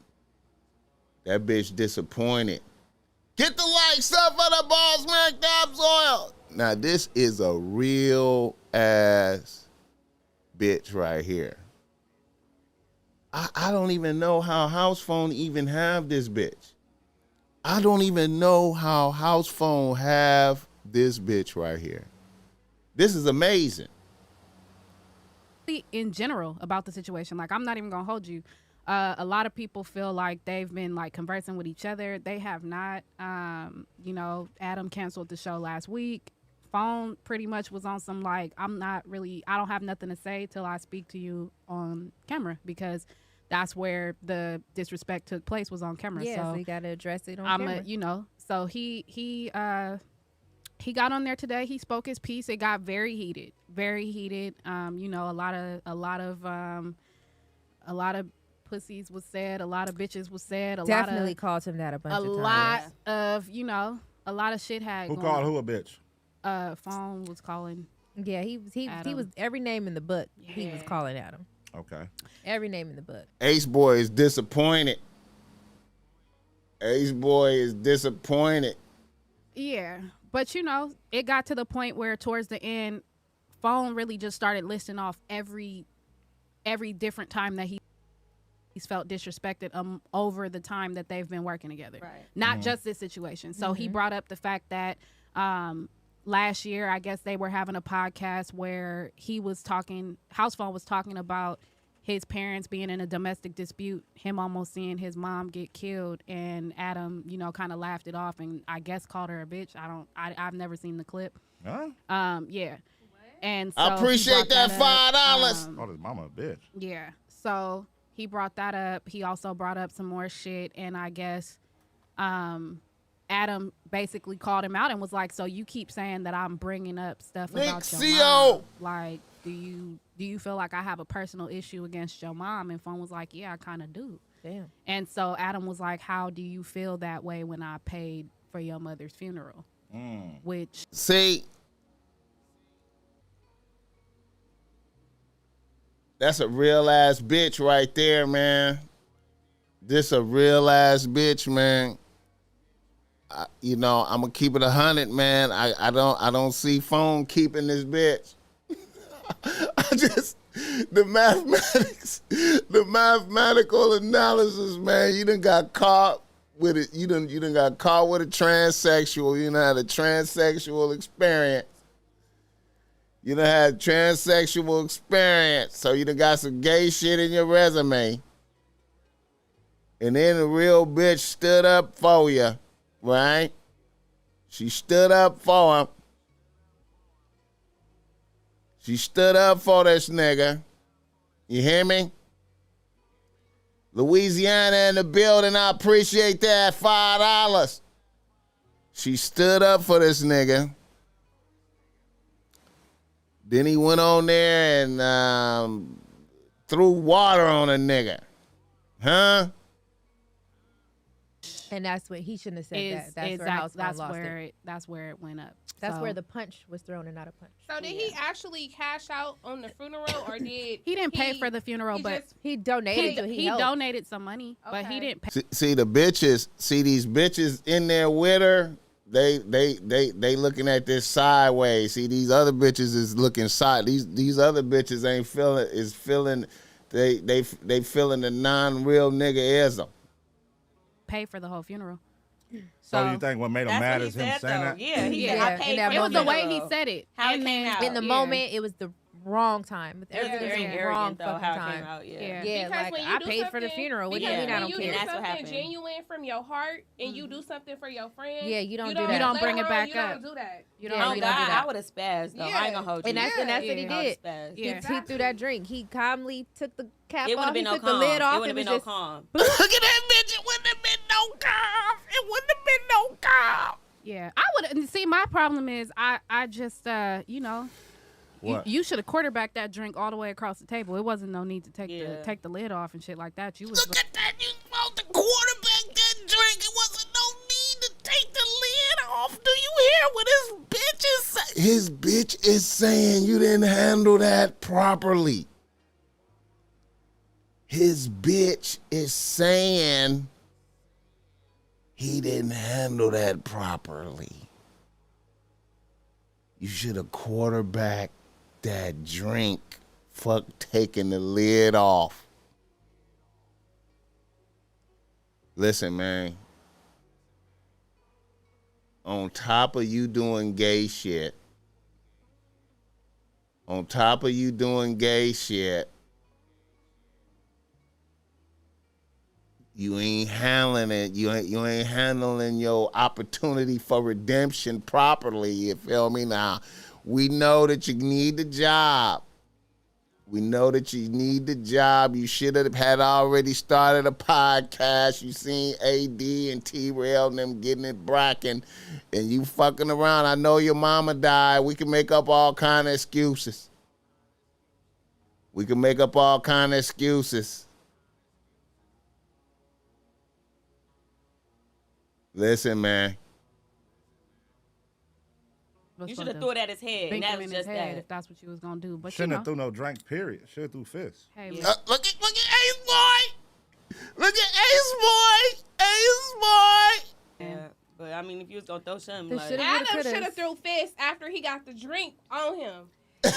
Get the likes up for the BossMack topsoil. Now this is a real ass bitch right here. I don't even know how house phone even have this bitch. I don't even know how house phone have this bitch right here. This is amazing. In general about the situation, like I'm not even gonna hold you. A lot of people feel like they've been like conversing with each other. They have not. You know, Adam canceled the show last week. Phone pretty much was on some like, I don't have nothing to say till I speak to you on camera, because that's where the disrespect took place, was on camera. Yeah, so so you got to address it on camera. You know, so he got on there today. He spoke his piece. It got very heated. You know, a lot of pussies was said. A lot of bitches was said. Definitely called him that a bunch of times. A lot of, you know, a lot of shit had Who going called on. who a bitch? Phone was calling Yeah, he was every name in the book. He was calling Adam. Okay. Every name in the book. Ace Boy is disappointed. Ace Boy is disappointed. Yeah, but it got to the point where towards the end, Phone really just started listing off every different time that he's felt disrespected over the time that they've been working together. Right. Not just this situation. So he brought up the fact that last year, I guess they were having a podcast where House Phone was talking about his parents being in a domestic dispute, him almost seeing his mom get killed, and Adam, kind of laughed it off and I guess called her a bitch. I've never seen the clip. Huh? Yeah. And so I appreciate that $5. Oh, his mama a bitch. Yeah. So he brought that up. He also brought up some more shit, and I guess Adam basically called him out and was like, "So you keep saying that I'm bringing up stuff about your mom. Like, do you feel like I have a personal issue against your mom?" And Phone was like, "Yeah, I kind of do." Damn. And so Adam was like, "How do you feel that way when I paid for your mother's funeral?" Which see. That's a real ass bitch right there, man. This a real ass bitch, man. I'm gonna keep it 100, man. I don't see Phone keeping this bitch. The mathematical analysis, man. You done got caught with it. You done got caught with a transsexual. You done had a transsexual experience. You done had transsexual experience, so you done got some gay shit in your resume. And then the real bitch stood up for you, right? She stood up for him. She stood up for this nigga. You hear me? Louisiana in the building, I appreciate that, $5. She stood up for this nigga. Then he went on there and threw water on a nigga. Huh? And that's what he shouldn't have said that. That's where House Phone lost it. That's where it went up. That's where the punch was thrown and not a punch. So did he actually cash out on the funeral, or did he didn't pay for the funeral, but he donated. He donated some money, but he didn't pay. See the bitches. See these bitches in there with her. They looking at this sideways. See, these other bitches is looking side. These other bitches ain't feeling. They feeling the non-real nigga-ism. Pay for the whole funeral. So you think what made him mad is him saying that? Yeah, he said, I paid for it was the way he said it. How it came out. In the moment, it was the wrong time. Everything was wrong fucking time. Yeah, because like when you I do paid for the something- funeral. What do you because mean I when don't you care? do something genuine from your heart and you do something for your friend, Yeah, you don't do don't that. You don't let bring her it on, back you up. don't do that. You Yeah, don't do that. I would have spazzed though. I ain't gonna hold you. And that's what he did. I would've spazzed. He threw that drink. He calmly took the cap It off. would've been He no took calm. the lid off. It would've been no just calm. Look at that bitch. It wouldn't have been no calm. It wouldn't have been no calm. Yeah, I would see. My problem is I just What? you should have quarterbacked that drink all the way across the table. It wasn't no need to take the lid off and shit like that. You was Look at that. You supposed to quarterback that drink. It wasn't no need to take the lid off. Do you hear what his bitch is saying? His bitch is saying you didn't handle that properly. His bitch is saying he didn't handle that properly. You should have quarterbacked that drink. Fuck taking the lid off. Listen, man. On top of you doing gay shit, you ain't handling it. You ain't handling your opportunity for redemption properly. You feel me? Now, we know that you need the job. You should have had already started a podcast. You seen AD and T-Rail and them getting it bracking, and you fucking around. I know your mama died. We can make up all kind of excuses. Listen, man. was You should supposed have to threw it at his head. bink And that him was in his just head that. if that's what you was gonna do. But Shouldn't you have know, threw no drink, period. Should have threw fists. hey, Look at Ace Boy. Look at Ace Boy. Ace Boy. Yeah. But I mean, if you was gonna throw something, They like, shoulda, Adam woulda, should coulda. have threw fists after he got the drink on him. He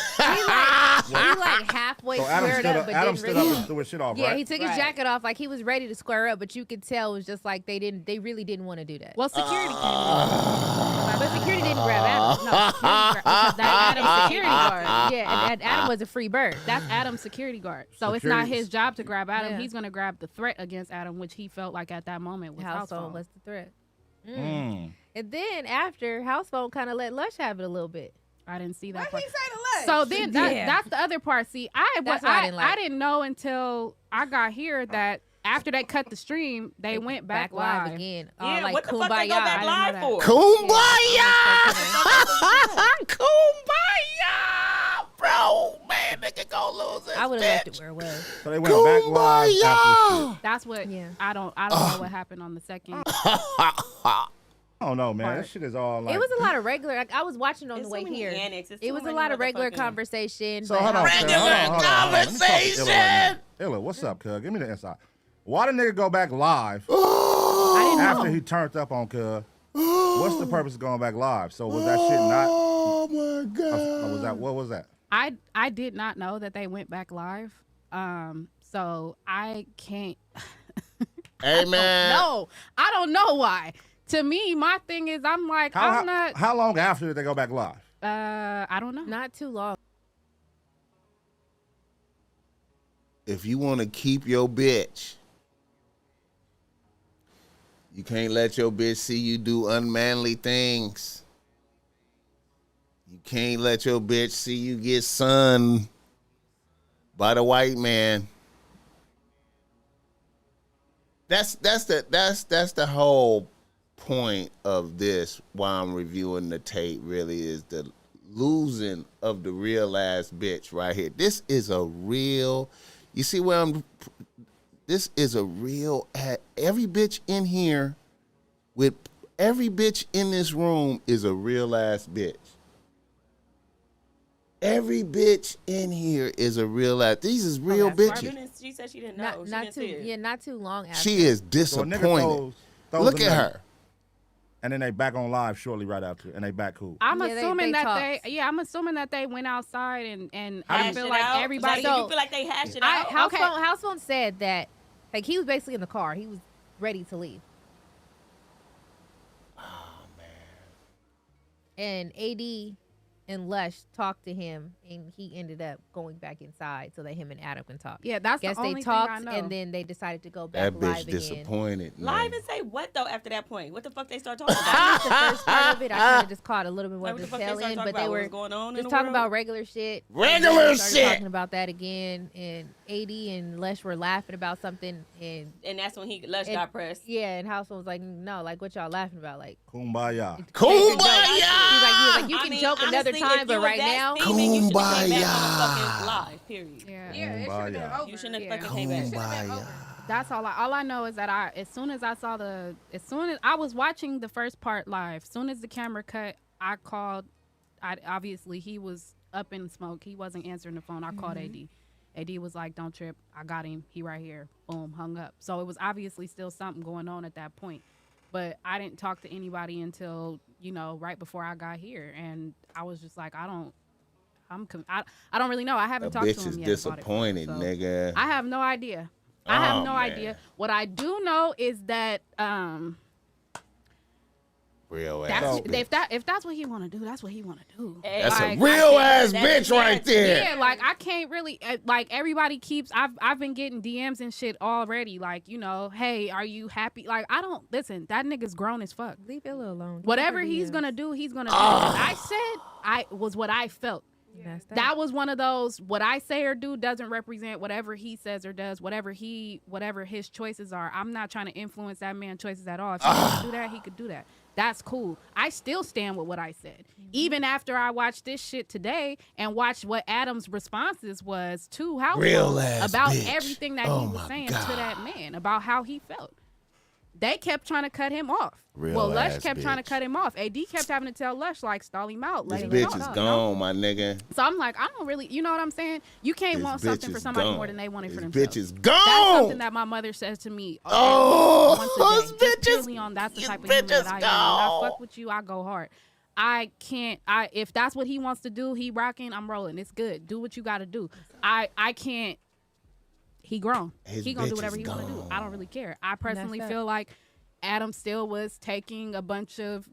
like halfway So Adam squared stood up, up, but Adam didn't stood really. up and threw his shit off, Yeah, right? he took his jacket off like he was ready to square up, but you could tell it was just like they really didn't want to do that. well, security came But security didn't grab Adam. No, security guard, because that's Adam's security guard. Yeah, and Adam was a free bird. That's Adam's security guard. So it's not Security- his job to grab Adam. Yeah. He's gonna grab the threat against Adam, which he felt like at that moment was house Household phone. was the threat. Mm. And then after, house phone kind of let Lush have it a little bit. I didn't see that What part. he say to Lush? So then Yeah. that's the other part. See, That's what I didn't like. I didn't know until I got here that after they cut the stream, they went back live. again. Yeah, like what the fuck Kumbaya. they go back I didn't know live that. for? Kumbaya. Kumbaya. Bro, man, nigga go lose his I would have left it bitch. where it was. So they went back live after shit. That's what Yeah. I don't know what happened on the second. I don't know, man. Part. That shit is all like. It was a lot of regular. Like I was watching on It's the way too many here. annex. It's It too was a many lot of regular motherfucking- conversation. So but hold on, how- cuz. Hold on, hold on. Let me talk to Illa right conversation. now. Illa, what's up, cuz? Give me the inside. Why the nigga go back live I didn't after know. he turned up on cuz? What's the purpose of going back live? So was that shit not? Oh my god. Was that what was that? I did not know that they went back live. So I can't. Hey man. No, I don't know why. To me, my thing is, I'm like, I'm not. How long after did they go back live? I don't know. Not too long. If you want to keep your bitch, you can't let your bitch see you do unmanly things. You can't let your bitch see you get sunned by the white man. That's the whole point of this. Why I'm reviewing the tape really is the losing of the real ass bitch right here. This is a real. You see where I'm. This is a real. Every bitch in here, with every bitch in this room is a real ass bitch. Every bitch in here is a real ass. These is real bitches. She said she didn't know. Not too. Not too long after. She is So a nigga disappointed. throws Look a at nigga, her. And then they back on live shortly right after, and they back cool. I'm Yeah, they assuming that talked. I'm assuming that they went outside and I Hash feel it like out? everybody. Like, you feel like they hashed it out? House phone said that, like he was basically in the car. He was ready to leave. Oh man. And AD and Lush talked to him, and he ended up going back inside so that him and Adam can talk. Yeah, that's Guess the they only talked, thing I know. and then they decided to go back That live bitch again. disappointed. Live Man. and say what though after that point? What the fuck they start talking I about? missed the first part of it. I kind of just caught a little bit more Like, of what the the fuck tail they start end, talking but they about? were What's going on in just the talking world? about regular shit. Regular And they started shit. Talking about that again, and AD and Lush were laughing about something, and And that's when Lush got pressed. yeah, and House was like, no, like what y'all laughing about, like Kumbaya. Kumbaya. he was like, you I can mean, joke another honestly, time, if but you was right that now, steaming, you should've came back Kumbaya. on the fucking live, period. Yeah. Yeah, it should have been Kumbaya. over. You shouldn't have Yeah. fucking came back. Kumbaya. That's all I know is that as soon as I was watching the first part live, as soon as the camera cut, I called. Obviously he was up in smoke. He wasn't answering the phone. I called AD. AD was like, "Don't trip. I got him. He right here." Boom, hung up. So it was obviously still something going on at that point. But I didn't talk to anybody until, right before I got here, and I was just like, I don't really know. I haven't A talked to bitch him is yet. disappointed, about it, so nigga. I have no idea. I have no man. idea. What I do know is that Real ass bitch. if that's what he want to do, that's what he want to do. That's Like, a real ass that's bitch right there. Yeah, like I can't really like everybody keeps. I've been getting DMs and shit already. Like hey, are you happy? Like I don't listen. That nigga's grown as fuck. leave it alone. Whatever he's gonna do, he's gonna do. What I said, was what I felt. That was one of those. What I say or do doesn't represent whatever he says or does. Whatever his choices are. I'm not trying to influence that man's choices at all. If he wants to do that, he could do that. That's cool. I still stand with what I said. Even after I watched this shit today and watched what Adam's responses was to House Real ass about bitch. everything that Oh he was my saying God. to that man about how he felt. they kept trying to cut him off. Real Lush ass kept trying to bitch. cut him off. AD kept having to tell Lush, like, stall him out. This Let him bitch know, is no, gone, no. my nigga. So I'm like, I don't really, you know what I'm saying? You can't This want bitch something for is somebody gone. more than they want it for This themselves. bitch is gone. That's something that my mother says to me. Oh, once a day. this Just bitch is- purely on that's the this type of human bitch that is I am. When gone. I fuck with you, I go hard. I can't. If that's what he wants to do, he rocking. I'm rolling. It's good. Do what you got to do. I can't. He grown. His He gonna do bitch whatever is he want to do. gone. I don't really care. I personally that. feel like Adam still was taking a bunch of,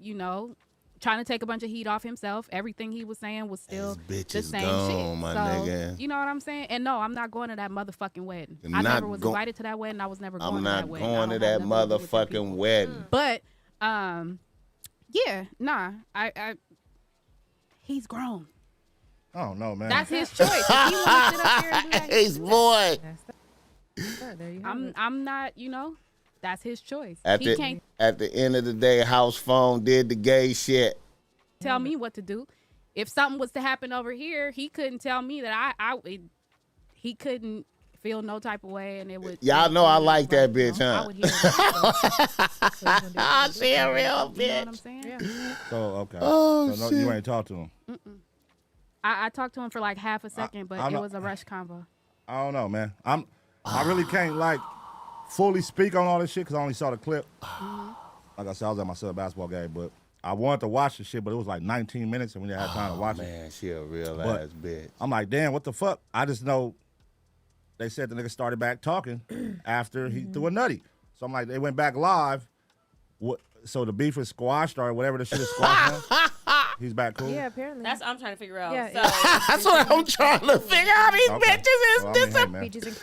trying to take a bunch of heat off himself. Everything he was saying was still His bitch the is same gone, shit. my So, nigga. you know what I'm saying? And no, I'm not going to that motherfucking wedding. I'm I not never was go- invited to that wedding. I was never going I'm to that not wedding. I going to don't that have nothing to do with them motherfucking people. wedding. But yeah, nah. I he's grown. I don't know, man. That's his choice. If he want to sit up there and do that, His boy. There you have it. I'm not, that's his choice. At He can't the end of the day, house phone did the gay shit. tell me what to do. If something was to happen over here, he couldn't tell me that he couldn't feel no type of way, and it would. Y'all know I like that bitch, I huh? would hear that. She a real You know what bitch. I'm saying? Yeah. So okay. Oh, so no, shit. you ain't talked to him. I talked to him for like half a second, but I'm it not- was a rush convo. I don't know, man. I really can't like fully speak on all this shit because I only saw the clip. Like I said, I was at my son's basketball game, but I wanted to watch the shit, but it was like 19 minutes and we didn't have time to watch it. Man, she a real But ass bitch. I'm like, damn, what the fuck? I just know they said the nigga started back talking after he threw a nutty. So I'm like, they went back live. So the beef is squashed or whatever the shit is squashed now? He's back cool? Yeah, apparently. That's what I'm trying to figure out. Yeah, So, That's what I'm trying to figure out. These Okay. bitches is Well, I mean, hey, man. Peaches and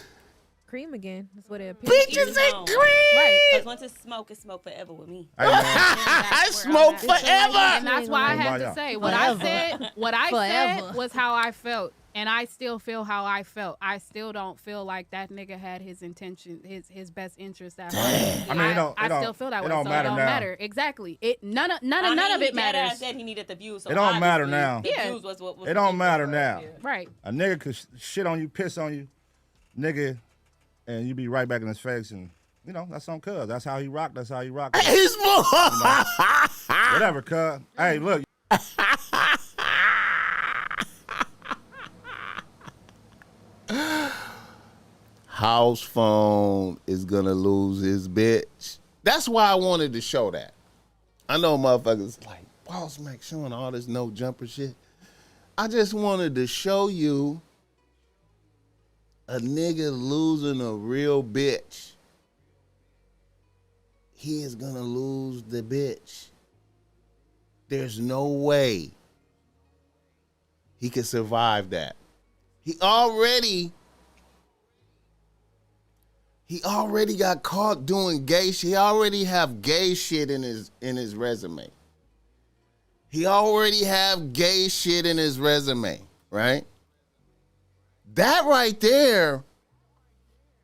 cream again. That's what it appears. bitches and Right. cream. Because once it's smoke forever with me. Hey, man. I smoke And forever. that's why I Ain't had gonna to lie, say y'all. what I said. What I Forever. said was how I felt, and I still feel how I felt. I still don't feel like that nigga had his intention, his best interest at heart. I mean, it don't- I it don't- still feel that it way. don't so matter it don't now. matter. Exactly. It none of I mean, it he dead matters. ass said he needed the views. So It don't matter obviously now. The Yeah. views was what was It don't the matter views now. was, yeah. Right. A nigga could shit on you, piss on you, nigga, and you be right back in his face, and that's on cuz. That's how he rock. That's how he rock. He's more. Whatever, cuz. Hey, look. House phone is gonna lose his bitch. That's why I wanted to show that. I know motherfuckers like BossMack showing all this no jumper shit. I just wanted to show you a nigga losing a real bitch. He is gonna lose the bitch. There's no way he could survive that. He already got caught doing gay shit. He already have gay shit in his resume. He already have gay shit in his resume, right? That right there,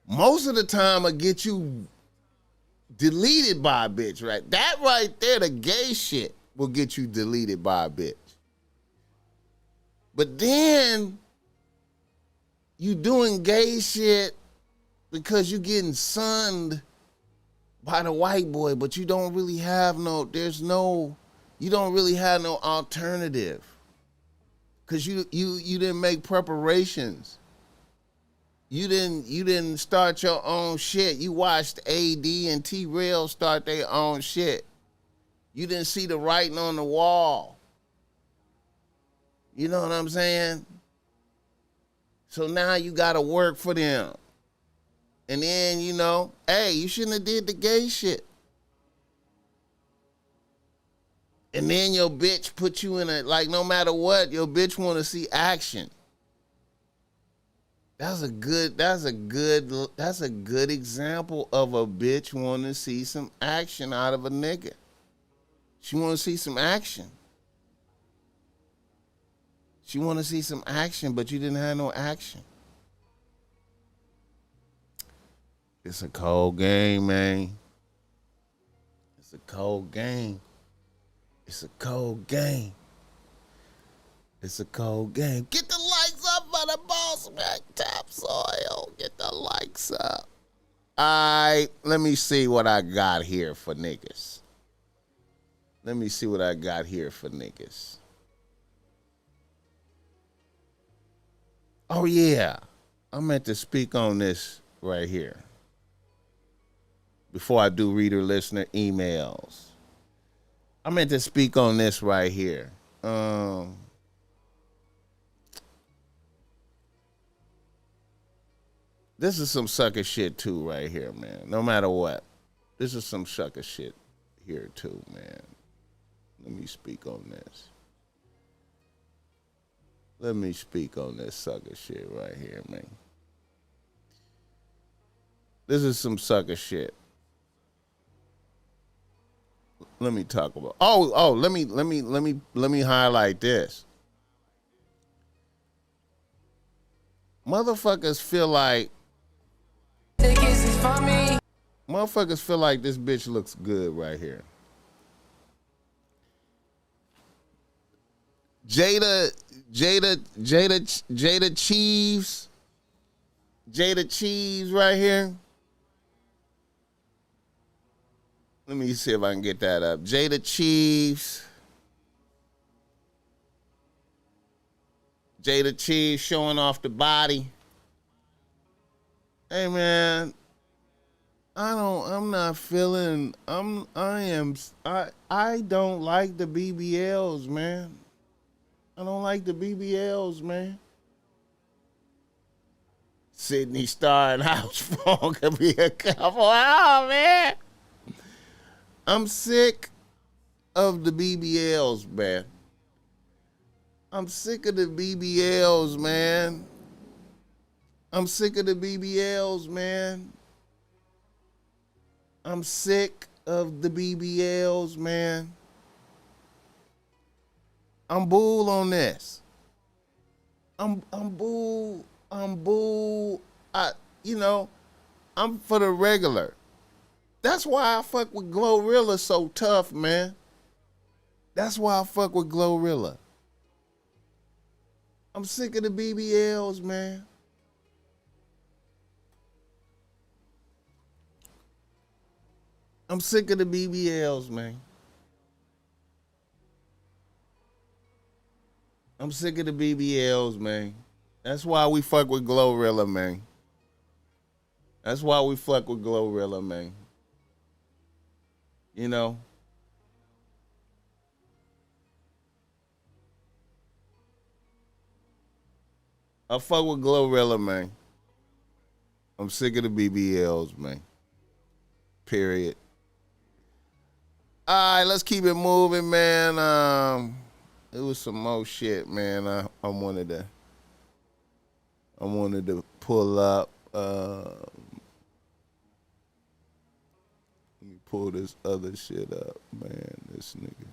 most of the time will get you deleted by a bitch, right? That right there, the gay shit will get you deleted by a bitch. But then you doing gay shit because you getting sunned by the white boy, but you don't really have you don't really have no alternative. Cause you didn't make preparations. You didn't start your own shit. You watched AD and T-Rail start their own shit. You didn't see the writing on the wall. You know what I'm saying? So now you gotta work for them. And then, hey, you shouldn't have did the gay shit. And then your bitch put you in no matter what, your bitch want to see action. That's a good example of a bitch wanting to see some action out of a nigga. She want to see some action. She want to see some action, but you didn't have no action. It's a cold game, man. It's a cold game. It's a cold game. It's a cold game. Get the likes up for the BossMack Topsoil. Get the likes up. Let me see what I got here for niggas. Oh, yeah. I meant to speak on this right here before I do reader listener emails. I meant to speak on this right here. This is some sucker shit too right here, man. No matter what. This is some sucker shit here too, man. Let me speak on this. Let me speak on this sucker shit right here, man. This is some sucker shit. Let me talk about. Let me highlight this. Motherfuckers feel like this bitch looks good right here. Jada Cheese right here. Let me see if I can get that up. Jada Cheese showing off the body. Hey man, I don't like the BBLs, man. I don't like the BBLs, man. Sydney Star and House Phone could be a couple. Oh man. I'm sick of the BBLs, man. I'm sick of the BBLs, man. I'm sick of the BBLs, man. I'm sick of the BBLs, man. I'm bull on this. I'm bull. I'm for the regular. That's why I fuck with Glorilla so tough, man. That's why I fuck with Glorilla. I'm sick of the BBLs, man. I'm sick of the BBLs, man. I'm sick of the BBLs, man. That's why we fuck with Glorilla, man. That's why we fuck with Glorilla, man. You know? I fuck with Glorilla, man. I'm sick of the BBLs, man. Period. All right, let's keep it moving, man. It was some more shit, man. I wanted to pull up. Let me pull this other shit up, man. This nigga.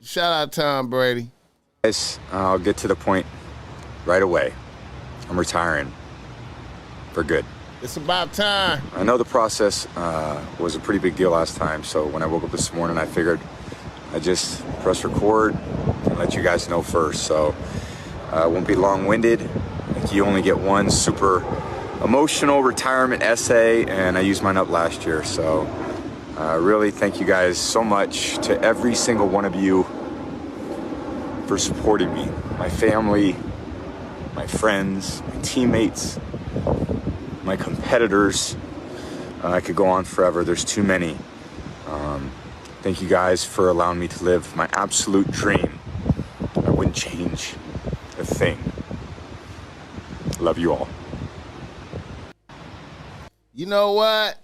Shout out Tom Brady. Guys, I'll get to the point right away. I'm retiring for good. It's about time. I know the process was a pretty big deal last time, so when I woke up this morning, I figured I'd just press record and let you guys know first. So I won't be long-winded. You only get one super emotional retirement essay, and I used mine up last year. So really thank you guys so much, to every single one of you, for supporting me, my family, my friends, my teammates, my competitors. I could go on forever. There's too many. Thank you guys for allowing me to live my absolute dream. I wouldn't change a thing. Love you all. You know what?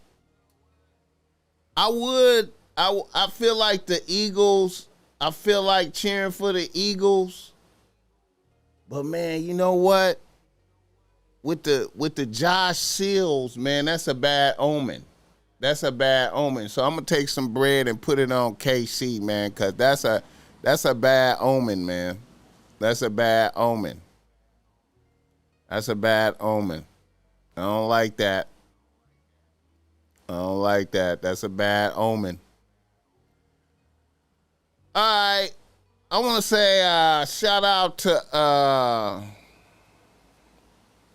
I feel like the Eagles. I feel like cheering for the Eagles. But man, you know what? With the Josh Sills, man, that's a bad omen. That's a bad omen. So I'm gonna take some bread and put it on KC, man, cause that's a bad omen, man. That's a bad omen. That's a bad omen. I don't like that. I don't like that. That's a bad omen. All right. I want to say shout out to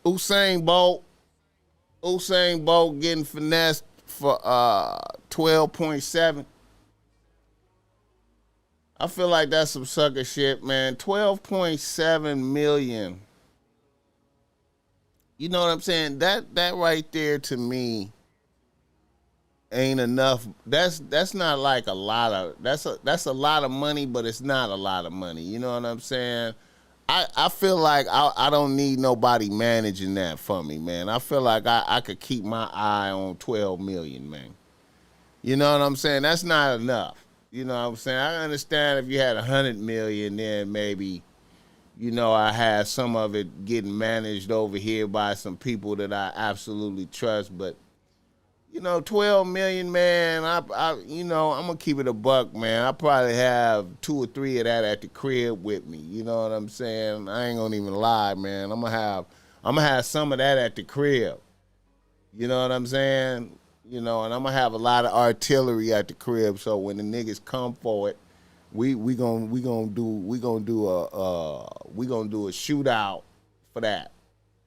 Usain Bolt. Usain Bolt getting finessed for 12.7. I feel like that's some sucker shit, man. 12.7 million. You know what I'm saying? That right there to me ain't enough. That's not like a lot of that's a lot of money, but it's not a lot of money. You know what I'm saying? I feel like I don't need nobody managing that for me, man. I feel like I could keep my eye on 12 million, man. You know what I'm saying? That's not enough. You know what I'm saying? I understand if you had 100 million, then maybe, you know, I had some of it getting managed over here by some people that I absolutely trust. But, you know, 12 million, man, you know, I'm going to keep it a buck, man. I probably have 2 or 3 of that at the crib with me. You know what I'm saying? I ain't going to even lie, man. I'm going to have some of that at the crib. You know what I'm saying? You know, and I'm going to have a lot of artillery at the crib, so when the niggas come for it, we gonna do a shootout for that.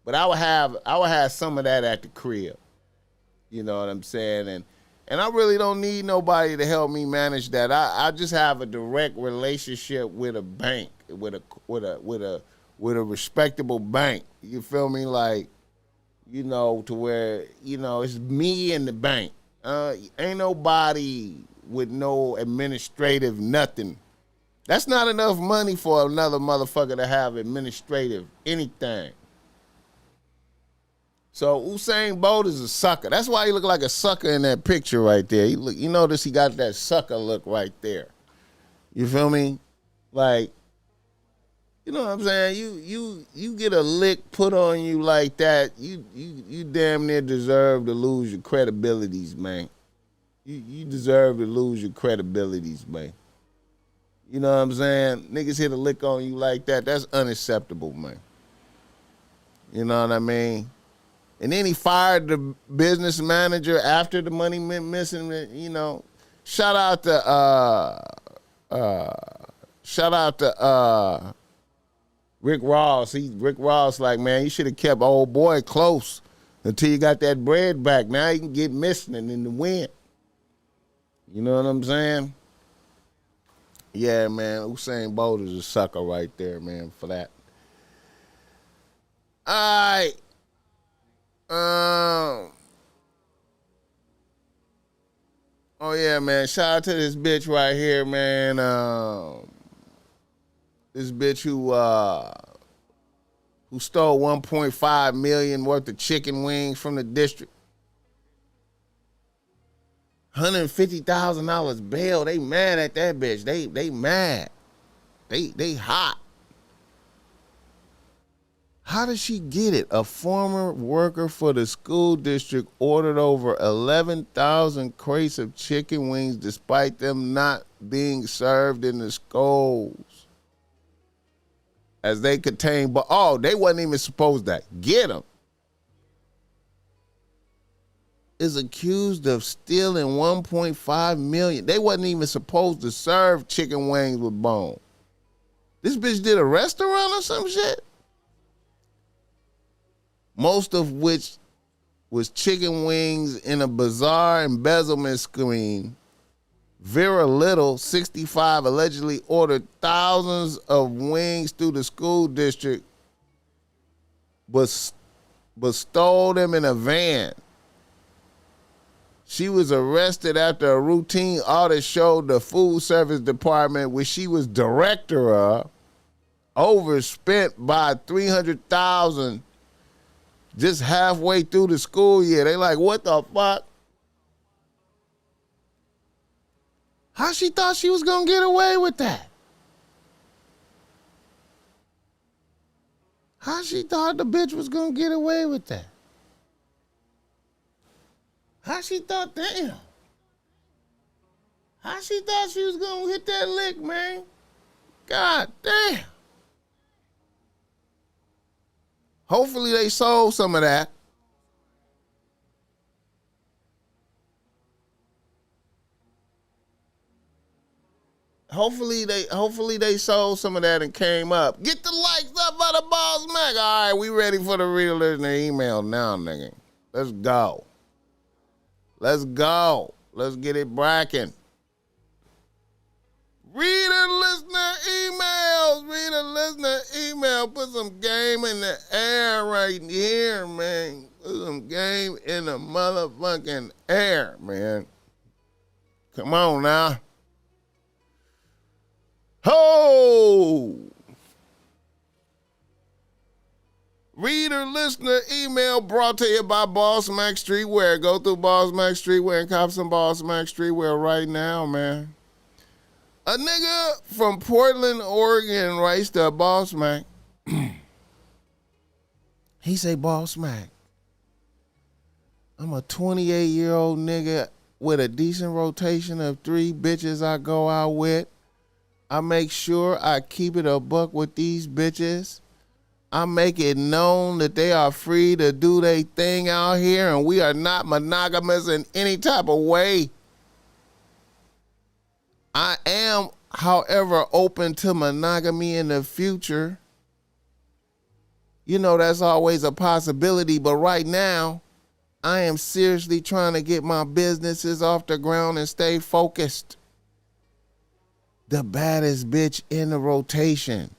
But I would have some of that at the crib. You know what I'm saying? And I really don't need nobody to help me manage that. I just have a direct relationship with a bank, with a respectable bank. You feel me? Like, you know, to where, you know, it's me and the bank. Ain't nobody with no administrative nothing. That's not enough money for another motherfucker to have administrative anything. So Usain Bolt is a sucker. That's why he look like a sucker in that picture right there. You notice he got that sucker look right there. You feel me? Like, you know what I'm saying? You get a lick put on you like that, you damn near deserve to lose your credibilities, man. You deserve to lose your credibilities, man. You know what I'm saying? Niggas hit a lick on you like that, that's unacceptable, man. You know what I mean? And then he fired the business manager after the money went missing, you know. Shout out to Rick Ross. Rick Ross like, man, you should have kept old boy close until you got that bread back. Now you can get missing and in the wind. You know what I'm saying? Yeah, man, Usain Bolt is a sucker right there, man, for that. All right. Oh yeah, man. Shout out to this bitch right here, man. This bitch who stole 1.5 million worth of chicken wings from the district. $150,000 bail. They mad at that bitch. They mad. They hot. How did she get it? A former worker for the school district ordered over 11,000 crates of chicken wings despite them not being served in the schools. As they contain, but they wasn't even supposed to get them. Is accused of stealing 1.5 million. They wasn't even supposed to serve chicken wings with bone. This bitch did a restaurant or some shit? Most of which was chicken wings in a bizarre embezzlement scheme. Vera Little, 65, allegedly ordered thousands of wings through the school district, but stole them in a van. She was arrested after a routine audit showed the food service department, which she was director of, overspent by $300,000 just halfway through the school year. They like, what the fuck? How she thought she was gonna get away with that? How she thought the bitch was gonna get away with that? How she thought, damn. How she thought she was gonna hit that lick, man? God damn. Hopefully they sold some of that. Hopefully they sold some of that and came up. Get the likes up for the BossMack. All right, we ready for the real listener email now, nigga. Let's go. Let's go. Let's get it bracking. Reader listener emails. Reader listener email. Put some game in the air right here, man. Put some game in the motherfucking air, man. Come on now. Ho! Reader listener email brought to you by BossMack Streetwear. Go through BossMack Streetwear and cop some BossMack Streetwear right now, man. A nigga from Portland, Oregon writes to BossMack. He say, BossMack, I'm a 28-year-old nigga with a decent rotation of 3 bitches I go out with. I make sure I keep it a buck with these bitches. I make it known that they are free to do their thing out here and we are not monogamous in any type of way. I am, however, open to monogamy in the future. You know, that's always a possibility, but right now, I am seriously trying to get my businesses off the ground and stay focused. The baddest bitch in the rotation.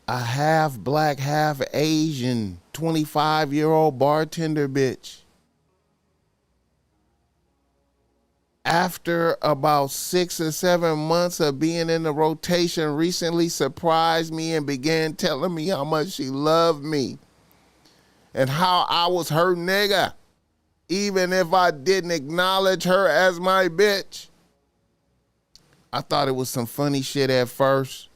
A half black, half Asian, 25-year-old bartender bitch. After about 6 or 7 months of being in the rotation, recently surprised me and began telling me how much she loved me and how I was her nigga, even if I didn't acknowledge her as my bitch. I thought it was some funny shit at first,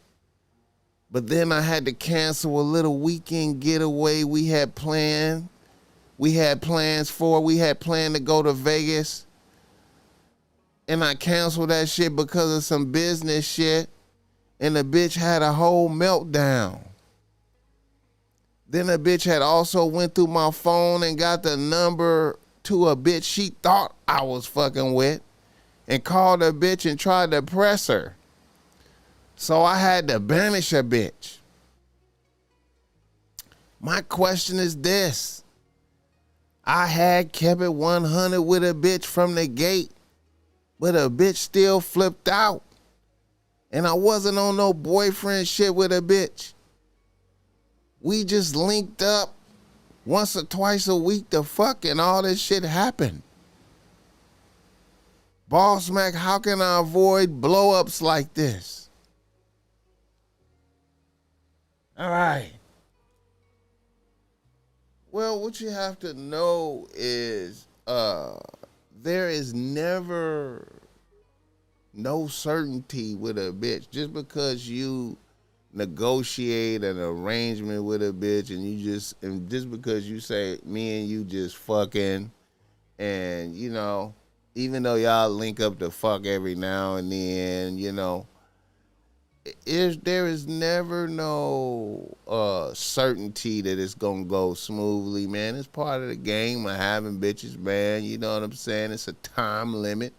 but then I had to cancel a little weekend getaway we had planned. We had planned to go to Vegas, and I canceled that shit because of some business shit, and the bitch had a whole meltdown. Then the bitch had also went through my phone and got the number to a bitch she thought I was fucking with and called a bitch and tried to press her. So I had to banish a bitch. My question is this. I had kept it 100 with a bitch from the gate, but a bitch still flipped out. And I wasn't on no boyfriend shit with a bitch. We just linked up once or twice a week to fuck and all this shit happened. BossMack, how can I avoid blow-ups like this? All right. Well, what you have to know is there is never no certainty with a bitch. Just because you negotiate an arrangement with a bitch and just because you say me and you just fucking, and you know, even though y'all link up to fuck every now and then, you know, there is never no certainty that it's gonna go smoothly, man. It's part of the game of having bitches, man. You know what I'm saying? It's a time limit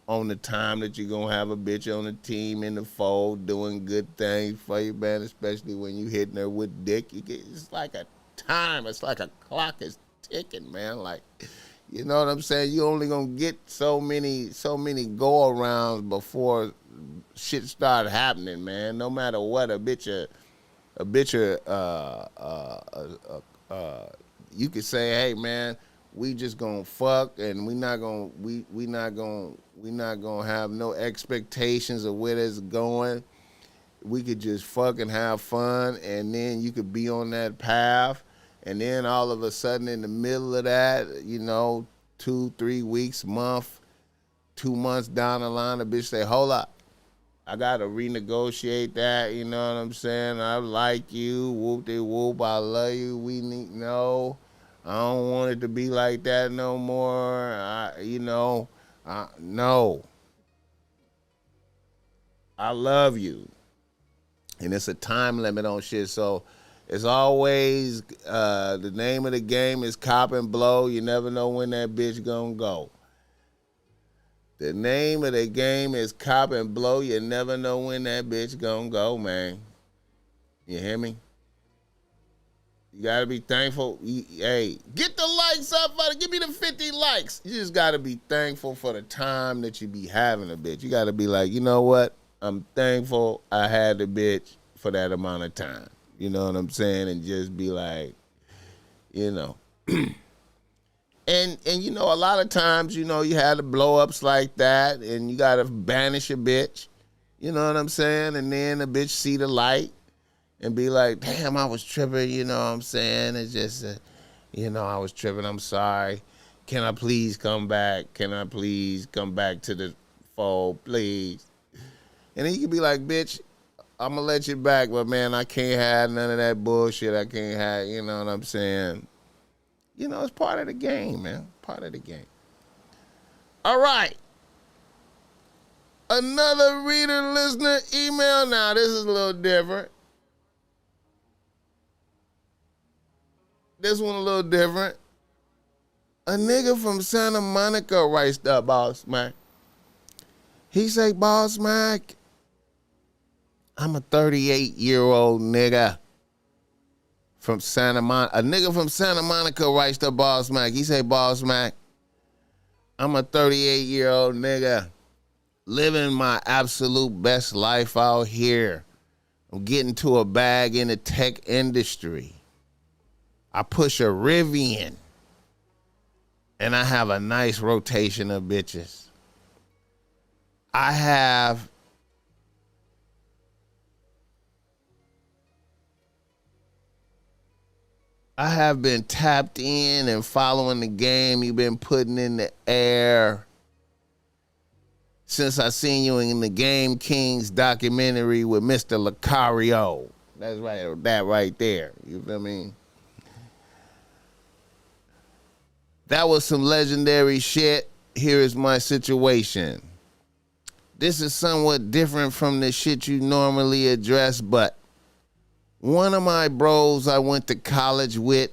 on the time that you're gonna have a bitch on the team in the fold doing good things for you, man, especially when you hitting her with dick. It's like a time. It's like a clock is ticking, man. Like, you know what I'm saying? You only gonna get so many go-arounds before shit start happening, man. No matter what, you could say, hey, man, we just gonna fuck and we not gonna have no expectations of where it's going. We could just fuck and have fun, and then you could be on that path, and then all of a sudden in the middle of that, you know, 2-3 weeks, month, 2 months down the line, the bitch say, hold up, I gotta renegotiate that, you know what I'm saying? I like you, whoop-de-whoop, I love you, no, I don't want it to be like that no more, no. I love you. And it's a time limit on shit, so it's always, the name of the game is cop and blow. You never know when that bitch gonna go. The name of the game is cop and blow. You never know when that bitch gonna go, man. You hear me? You gotta be thankful. Hey, get the likes up, buddy. Give me the 50 likes. You just gotta be thankful for the time that you be having a bitch. You gotta be like, you know what? I'm thankful I had the bitch for that amount of time. You know what I'm saying? And just be like, you know. And you know, a lot of times, you know, you had the blow-ups like that, and you gotta banish a bitch. You know what I'm saying? And then the bitch see the light and be like, damn, I was tripping, you know what I'm saying? It's just, you know, I was tripping. I'm sorry. Can I please come back? Can I please come back to the fold, please? And then you can be like, bitch, I'm going to let you back, but, man, I can't have none of that bullshit. I can't have, you know what I'm saying? You know, it's part of the game, man. Part of the game. All right. Another reader, listener, email. Now, this is a little different. This one a little different. A nigga from Santa Monica writes the BossMack. He say, BossMack, I'm a 38-year-old nigga from Santa Monica. A nigga from Santa Monica writes to BossMack. He say, BossMack, I'm a 38-year-old nigga living my absolute best life out here. I'm getting to a bag in the tech industry. I push a Rivian, and I have a nice rotation of bitches. I have been tapped in and following the game you've been putting in the air since I seen you in the Game Kings documentary with Mr. Lucario. That's right, that right there. You feel me? That was some legendary shit. Here is my situation. This is somewhat different from the shit you normally address, but one of my bros I went to college with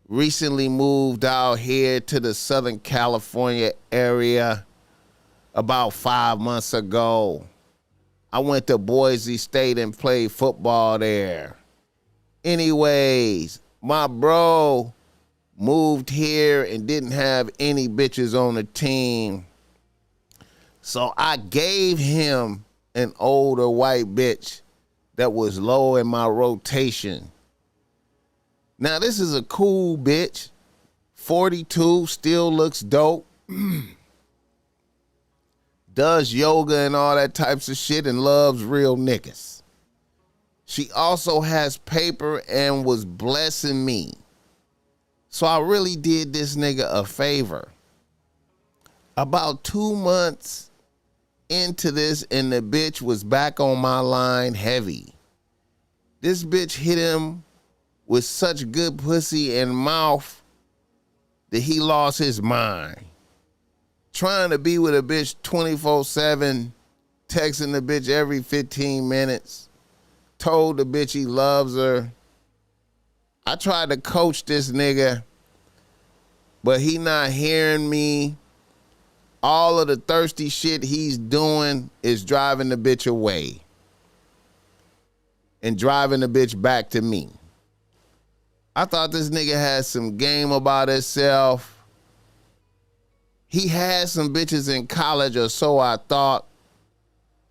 recently moved out here to the Southern California area about 5 months ago. I went to Boise State and played football there. Anyways, my bro moved here and didn't have any bitches on the team. So I gave him an older white bitch that was low in my rotation. Now, this is a cool bitch. 42, still looks dope. Does yoga and all that types of shit and loves real niggas. She also has paper and was blessing me. So I really did this nigga a favor. About 2 months into this, and the bitch was back on my line heavy. This bitch hit him with such good pussy and mouth that he lost his mind. Trying to be with a bitch 24/7, texting the bitch every 15 minutes, told the bitch he loves her. I tried to coach this nigga, but he not hearing me. All of the thirsty shit he's doing is driving the bitch away and driving the bitch back to me. I thought this nigga had some game about himself. He had some bitches in college, or so I thought.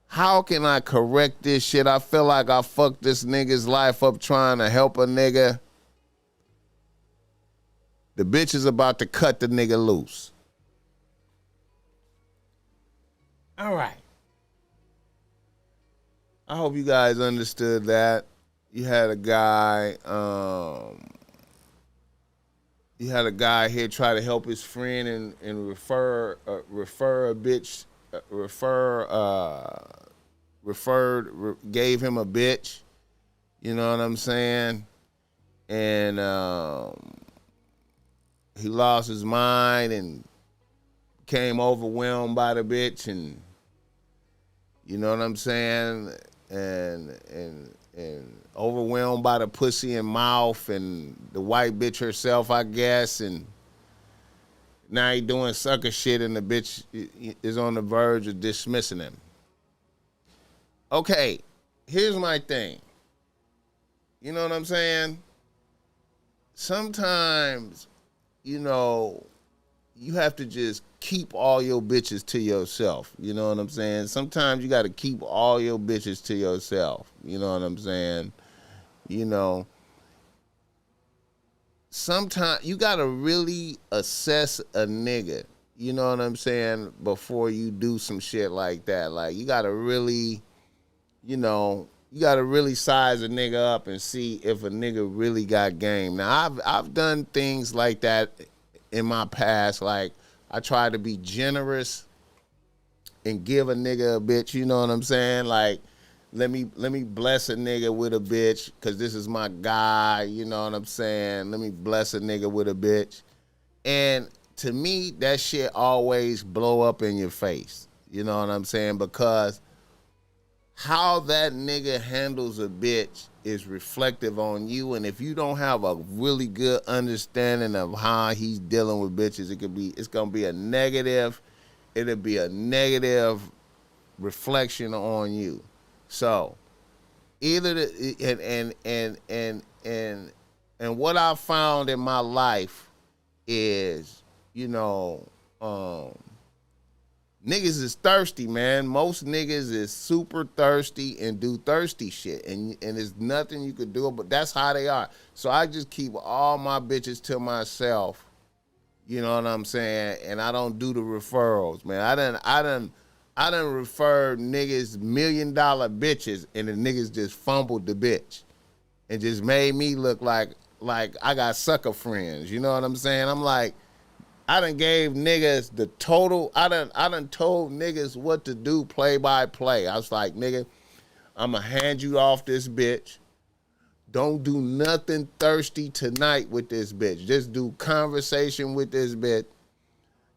How can I correct this shit? I feel like I fucked this nigga's life up trying to help a nigga. The bitch is about to cut the nigga loose. All right. I hope you guys understood that. You had a guy here try to help his friend and refer a bitch, gave him a bitch. You know what I'm saying? And he lost his mind and became overwhelmed by the bitch, and you know what I'm saying? And overwhelmed by the pussy and mouth and the white bitch herself, I guess, and Now he doing sucker shit and the bitch is on the verge of dismissing him. Okay, here's my thing. You know what I'm saying? Sometimes, you know, you have to just keep all your bitches to yourself. You know what I'm saying? Sometimes you got to keep all your bitches to yourself. You know what I'm saying? You know, sometimes you got to really assess a nigga. You know what I'm saying? Before you do some shit like that. Like, you got to really, you know, you got to really size a nigga up and see if a nigga really got game. Now, I've done things like that in my past. Like, I try to be generous and give a nigga a bitch, you know what I'm saying? Like, let me bless a nigga with a bitch because this is my guy, you know what I'm saying? Let me bless a nigga with a bitch. And to me, that shit always blow up in your face, you know what I'm saying? Because how that nigga handles a bitch is reflective on you, and if you don't have a really good understanding of how he's dealing with bitches, it's gonna be a negative. It'll be a negative reflection on you. So either and what I found in my life is, you know, niggas is thirsty, man. Most niggas is super thirsty and do thirsty shit. And there's nothing you could do, but that's how they are. So I just keep all my bitches to myself. You know what I'm saying? And I don't do the referrals, man. I done referred niggas $1 million bitches and the niggas just fumbled the bitch and just made me look like I got sucker friends. You know what I'm saying? I'm like, I done gave niggas the total, I done told niggas what to do play by play. I was like, nigga, I'ma hand you off this bitch. Don't do nothing thirsty tonight with this bitch. Just do conversation with this bitch.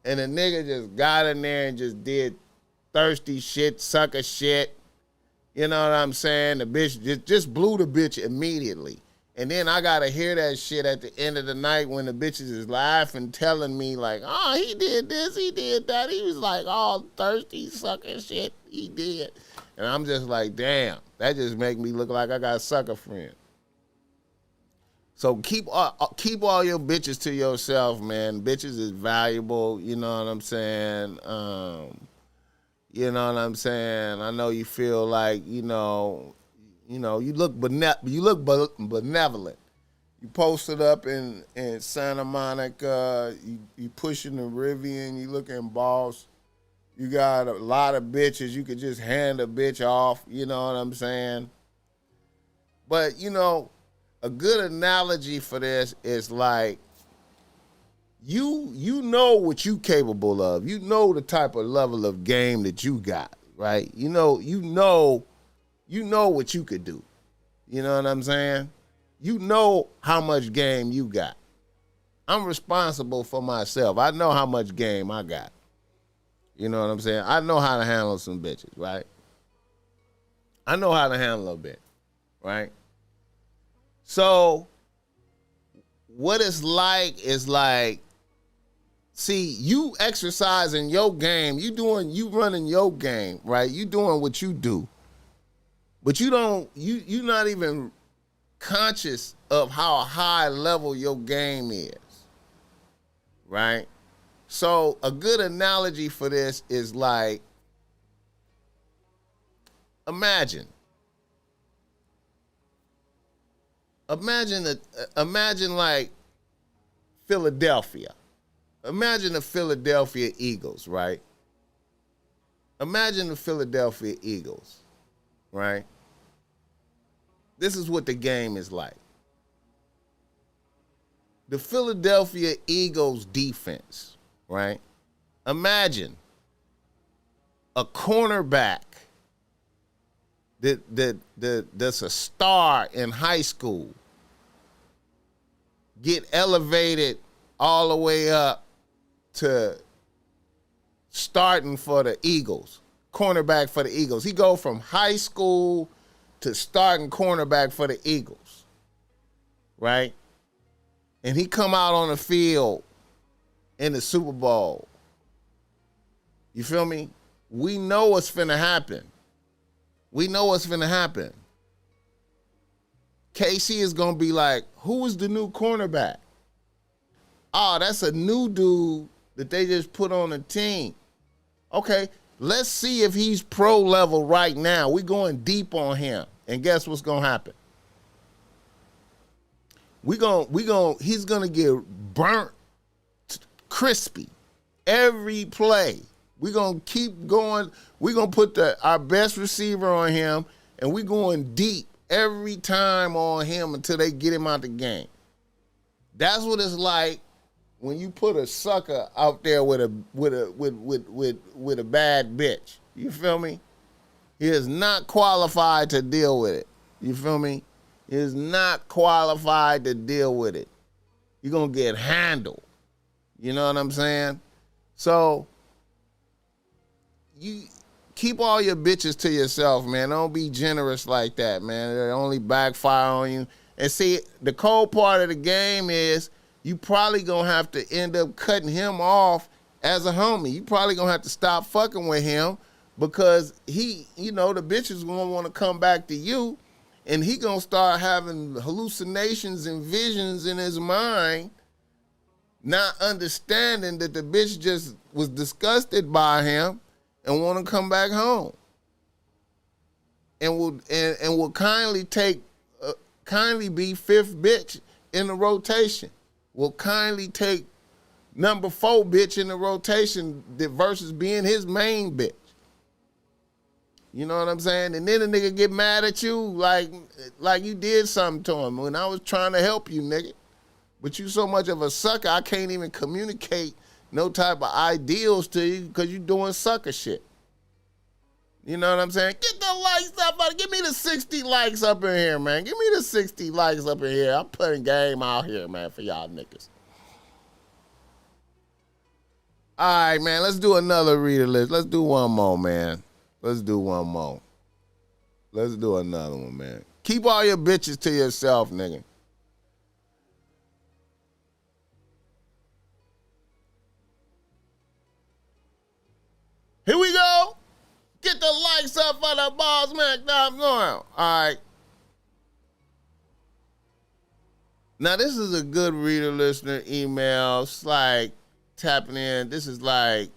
And the nigga just got in there and just did thirsty shit, sucker shit. You know what I'm saying? The bitch just blew the bitch immediately. And then I got to hear that shit at the end of the night when the bitches is laughing, telling me like, oh, he did this, he did that. He was like all thirsty, sucker shit. He did. And I'm just like, damn, that just make me look like I got a sucker friend. So keep all your bitches to yourself, man. Bitches is valuable, you know what I'm saying? You know what I'm saying? I know you feel like, you look benevolent. You posted up in Santa Monica, you pushing the Rivian, you looking boss. You got a lot of bitches. You could just hand a bitch off, you know what I'm saying? But, you know, a good analogy for this is like, you know what you capable of. You know the type of level of game that you got, right? You know what you could do. You know what I'm saying? You know how much game you got. I'm responsible for myself. I know how much game I got. You know what I'm saying? I know how to handle some bitches, right? I know how to handle a bitch, right? So what it's like is like, see, you exercising your game, you running your game, right? You doing what you do. But you're not even conscious of how high level your game is, right? So a good analogy for this is like, imagine like Philadelphia. Imagine the Philadelphia Eagles, right? Imagine the Philadelphia Eagles, right? This is what the game is like. The Philadelphia Eagles defense, right? Imagine a cornerback that's a star in high school get elevated all the way up to starting for the Eagles, cornerback for the Eagles. He go from high school to starting cornerback for the Eagles, right? And he come out on the field in the Super Bowl. You feel me? We know what's finna happen. We know what's finna happen. KC is gonna be like, who is the new cornerback? Oh, that's a new dude that they just put on the team. Okay, let's see if he's pro level right now. We're going deep on him. And guess what's gonna happen? He's gonna get burnt crispy every play. We're gonna keep going. We're gonna put our best receiver on him, and we're going deep every time on him until they get him out the game. That's what it's like when you put a sucker out there with a bad bitch. You feel me? He is not qualified to deal with it. You feel me? He is not qualified to deal with it. You're gonna get handled. You know what I'm saying? So you keep all your bitches to yourself, man. Don't be generous like that, man. It'll only backfire on you. And see, the cold part of the game is you probably gonna have to end up cutting him off as a homie. You probably gonna have to stop fucking with him because the bitch is gonna want to come back to you, and he gonna start having hallucinations and visions in his mind, not understanding that the bitch just was disgusted by him and want to come back home, and will kindly be fifth bitch in the rotation. Will kindly take number 4 bitch in the rotation versus being his main bitch. You know what I'm saying? And then the nigga get mad at you like you did something to him when I was trying to help you, nigga. But you so much of a sucker, I can't even communicate no type of ideals to you because you doing sucker shit. You know what I'm saying? Get the likes up. Give me the 60 likes up in here, man. Give me the 60 likes up in here. I'm putting game out here, man, for y'all niggas. All right, man. Let's do another reader list. Let's do one more, man. Let's do one more. Let's do another one, man. Keep all your bitches to yourself, nigga. Here we go. Get the likes up for the BossMack. All right. Now, this is a good reader listener email. It's like tapping in. This is like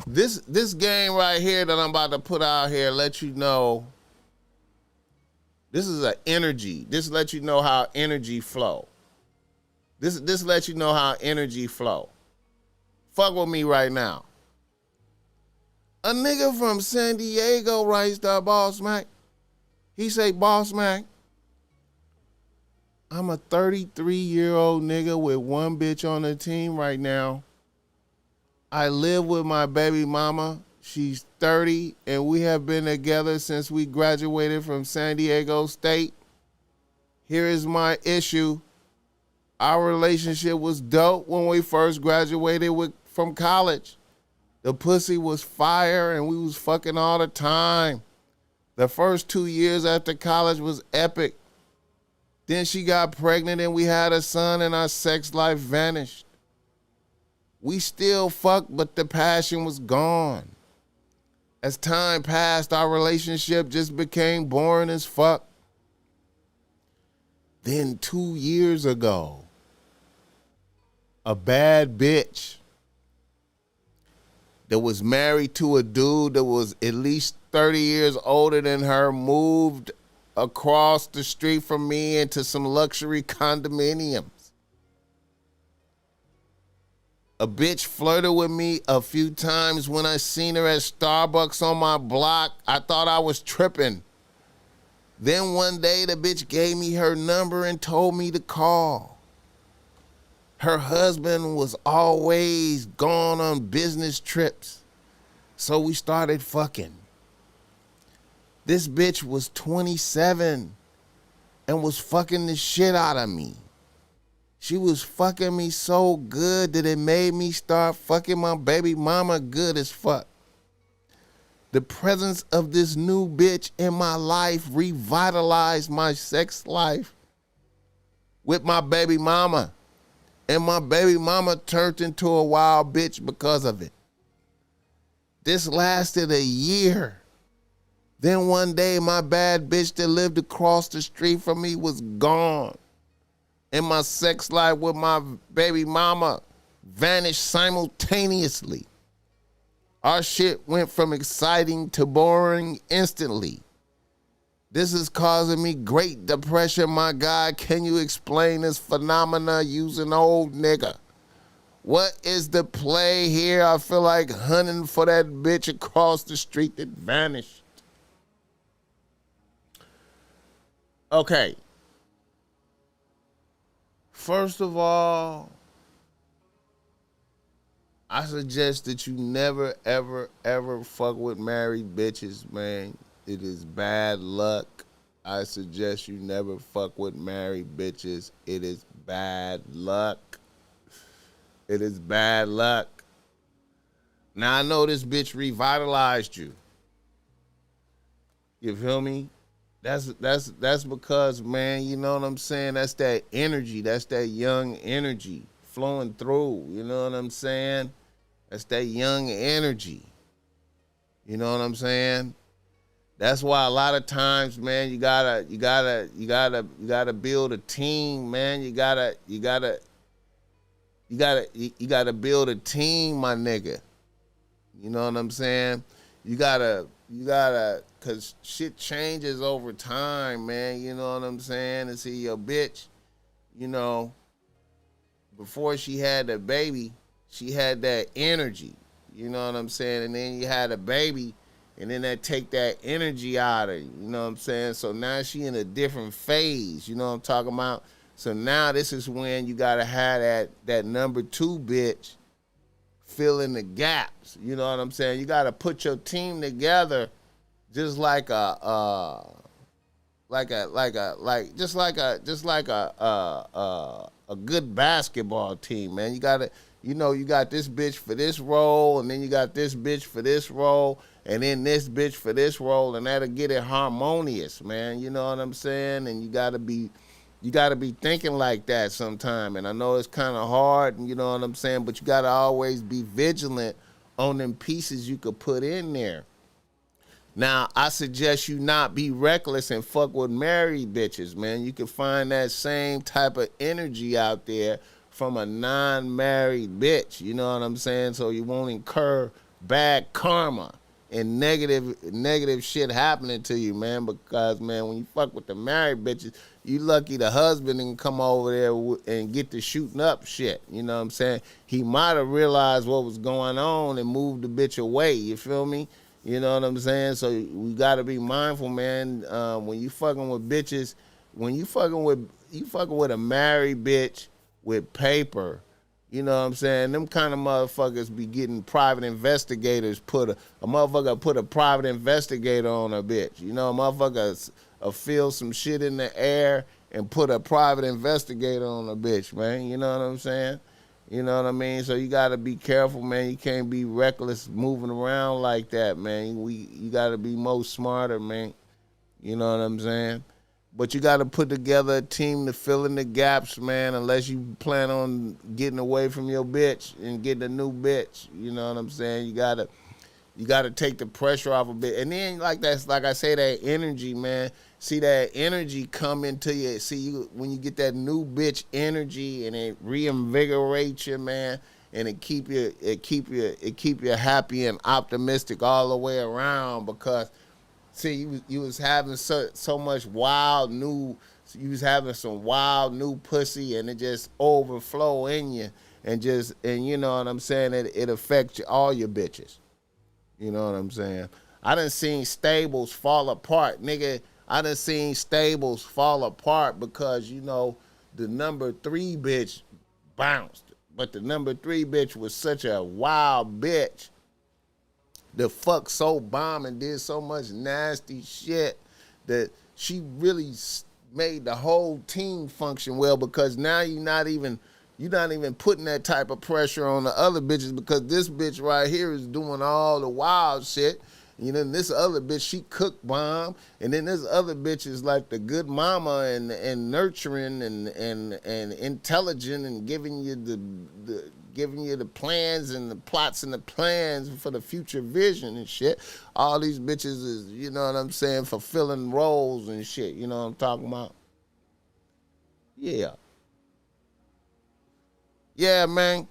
this game right here that I'm about to put out here let you know. This is an energy. This lets you know how energy flow. This lets you know how energy flow. Fuck with me right now. A nigga from San Diego writes to BossMack. He say, BossMack, I'm a 33-year-old nigga with one bitch on the team right now. I live with my baby mama. She's 30, and we have been together since we graduated from San Diego State. Here is my issue. Our relationship was dope when we first graduated from college. The pussy was fire and we was fucking all the time. The first 2 years after college was epic. Then she got pregnant and we had a son and our sex life vanished. We still fucked, but the passion was gone. As time passed, our relationship just became boring as fuck. Then 2 years ago, a bad bitch that was married to a dude that was at least 30 years older than her moved across the street from me into some luxury condominiums. A bitch flirted with me a few times when I seen her at Starbucks on my block. I thought I was tripping. Then one day the bitch gave me her number and told me to call. Her husband was always gone on business trips, so we started fucking. This bitch was 27 and was fucking the shit out of me. She was fucking me so good that it made me start fucking my baby mama good as fuck. The presence of this new bitch in my life revitalized my sex life. with my baby mama. And my baby mama turned into a wild bitch because of it. This lasted a year. Then one day, my bad bitch that lived across the street from me was gone. And my sex life with my baby mama vanished simultaneously. Our shit went from exciting to boring instantly. This is causing me great depression, my God. Can you explain this phenomena using old nigga? What is the play here? I feel like hunting for that bitch across the street that vanished. Okay. First of all, I suggest that you never, ever, ever fuck with married bitches, man. It is bad luck. I suggest you never fuck with married bitches. It is bad luck. It is bad luck. Now, I know this bitch revitalized you. You feel me? That's because, man, you know what I'm saying? That's that energy. That's that young energy flowing through. You know what I'm saying? That's that young energy. You know what I'm saying? That's why a lot of times, man, you gotta build a team, man. You gotta build a team, my nigga. You know what I'm saying? You gotta, cause shit changes over time, man. You know what I'm saying? And see, your bitch, you know, before she had the baby, she had that energy. You know what I'm saying? And then you had a baby, and then that take that energy out of you. You know what I'm saying? So now she in a different phase. You know what I'm talking about? So now this is when you gotta have that number 2 bitch fill in the gaps. You know what I'm saying? You gotta put your team together just like a good basketball team, man. You gotta, you know, you got this bitch for this role, and then you got this bitch for this role, and then this bitch for this role, and that'll get it harmonious, man. You know what I'm saying? And you gotta be thinking like that sometime. And I know it's kind of hard, you know what I'm saying, but you gotta always be vigilant on them pieces you could put in there. Now, I suggest you not be reckless and fuck with married bitches, man. You can find that same type of energy out there from a non-married bitch, you know what I'm saying? So you won't incur bad karma and negative shit happening to you, man, because, man, when you fuck with the married bitches, you lucky the husband can come over there and get the shooting up shit, you know what I'm saying? He might have realized what was going on and moved the bitch away, you feel me? You know what I'm saying? So we got to be mindful, man, when you fucking with bitches, when you fucking with a married bitch with paper, you know what I'm saying? Them kind of motherfuckers be getting private investigators a motherfucker put a private investigator on a bitch. You know, a motherfucker feel some shit in the air and put a private investigator on a bitch, man. You know what I'm saying? You know what I mean? So you got to be careful, man. You can't be reckless moving around like that, man. You got to be more smarter, man. You know what I'm saying? But you got to put together a team to fill in the gaps, man, unless you plan on getting away from your bitch and getting a new bitch. You know what I'm saying? You got to take the pressure off a bit. And then, like I say, that energy, man. See that energy come into you. See, when you get that new bitch energy and it reinvigorates you, man, and it keep you happy and optimistic all the way around, because see, you was having so much wild new, you was having some wild new pussy, and it just overflow in you, and you know what I'm saying, it affects all your bitches. You know what I'm saying? I done seen stables fall apart, nigga. I done seen stables fall apart because, you know, the number 3 bitch bounced. But the number 3 bitch was such a wild bitch. The fuck so bomb and did so much nasty shit that she really made the whole team function well, because now you're not even putting that type of pressure on the other bitches, because this bitch right here is doing all the wild shit. You know, and this other bitch, she cook bomb. And then this other bitch is like the good mama and nurturing and intelligent and giving you the plans and the plots and the plans for the future vision and shit. All these bitches is, you know what I'm saying, fulfilling roles and shit. You know what I'm talking about? Yeah. Yeah, man.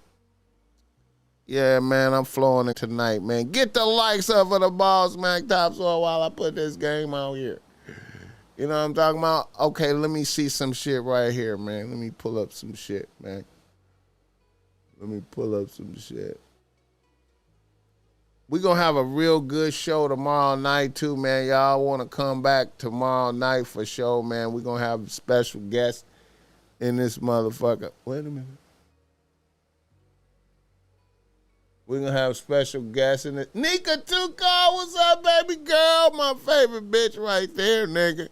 Yeah, man, I'm flowing it tonight, man. Get the likes up for the BossMack Topsoil while I put this game out here. You know what I'm talking about? Okay, let me see some shit right here, man. Let me pull up some shit, man. Let me pull up some shit. We're going to have a real good show tomorrow night, too, man. Y'all want to come back tomorrow night for show, man. We're going to have special guests in this motherfucker. Wait a minute. We're going to have special guests in it. Nika Tuko, what's up, baby girl? My favorite bitch right there, nigga.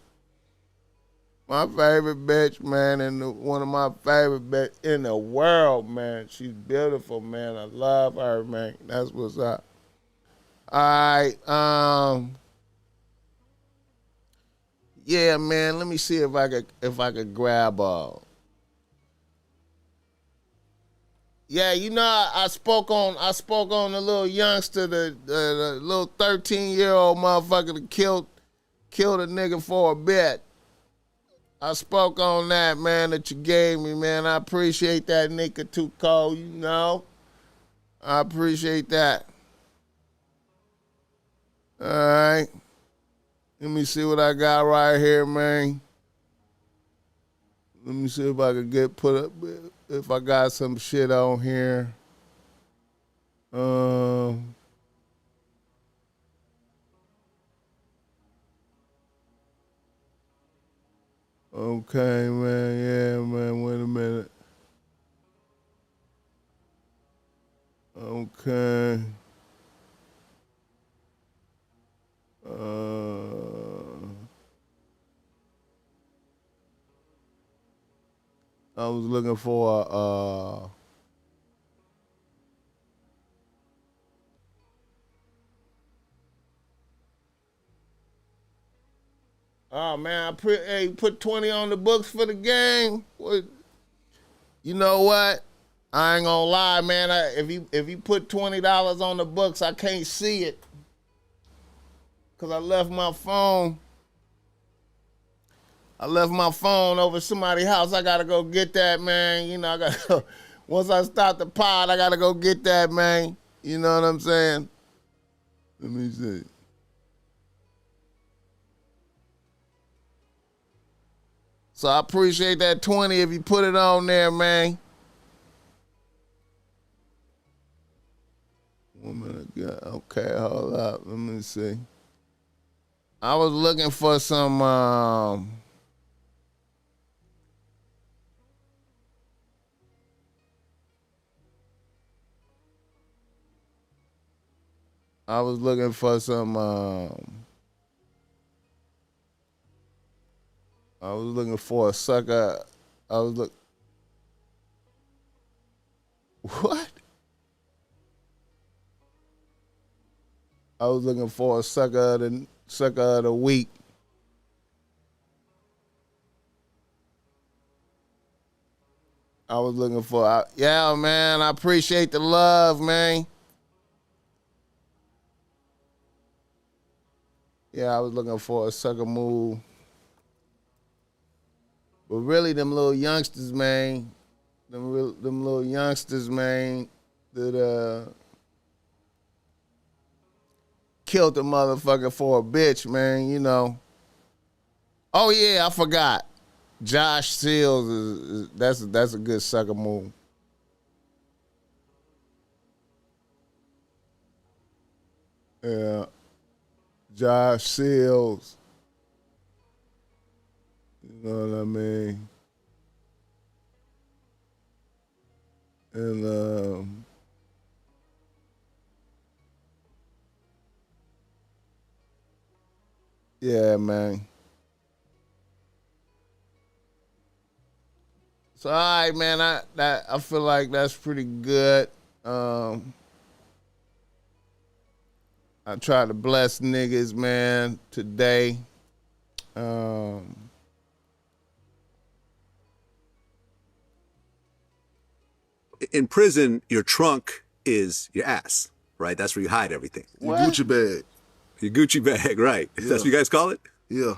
My favorite bitch, man, and one of my favorite bitch in the world, man. She's beautiful, man. I love her, man. That's what's up. All right, yeah, man. Let me see if I could grab Yeah, you know, I spoke on the little youngster, the little 13-year-old motherfucker that killed a nigga for a bet. I spoke on that, man, that you gave me, man. I appreciate that, Nika Tuko, you know. I appreciate that. All right. Let me see what I got right here, man. Let me see if I could put up, if I got some shit on here. Okay, man. Yeah, man. Wait a minute. Okay. I was looking for oh man, I put 20 on the books for the game. What? You know what? I ain't gonna lie, man. If you put $20 on the books, I can't see it. Cause I left my phone. I left my phone over somebody's house. I gotta go get that, man. You know, I gotta go. Once I start the pod, I gotta go get that, man. You know what I'm saying? Let me see. So I appreciate that 20 if you put it on there, man. 1 minute. Okay, hold up. Let me see. I was looking for some I was looking for a sucker. What? I was looking for a sucker of the week. I was looking for, yeah, man. I appreciate the love, man. Yeah, I was looking for a sucker move. But really, them little youngsters, man. Them little youngsters, man, that killed the motherfucker for a bitch, man, you know. Oh, yeah, I forgot. Josh Sills, that's a good sucker move. Yeah. Josh Sills. You know what I mean? And yeah, man. So all right, man. I feel like that's pretty good. I try to bless niggas, man, today. In prison, your trunk is your ass, right? That's where you hide everything. Your Gucci bag. Your Gucci bag, right? Yeah. That's what you guys call it? Yeah.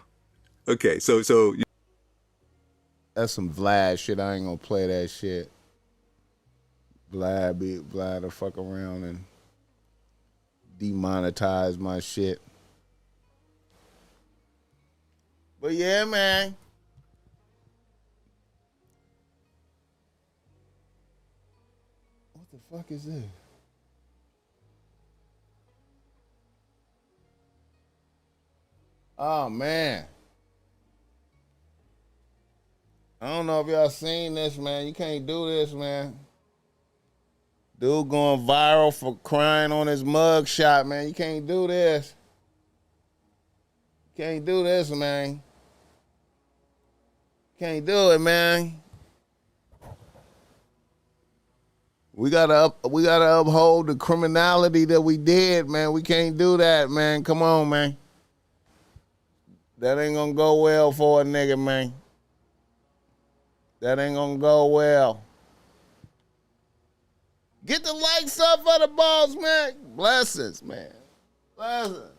Okay, so that's some Vlad shit. I ain't gonna play that shit. Vlad to fuck around and demonetize my shit. But yeah, man. What the fuck is this? Oh, man. I don't know if y'all seen this, man. You can't do this, man. Dude going viral for crying on his mug shot, man. You can't do this. You can't do this, man. Can't do it, man. We gotta uphold the criminality that we did, man. We can't do that, man. Come on, man. That ain't gonna go well for a nigga, man. That ain't gonna go well. Get the likes up for the BossMack. Blessings, man. Blessings.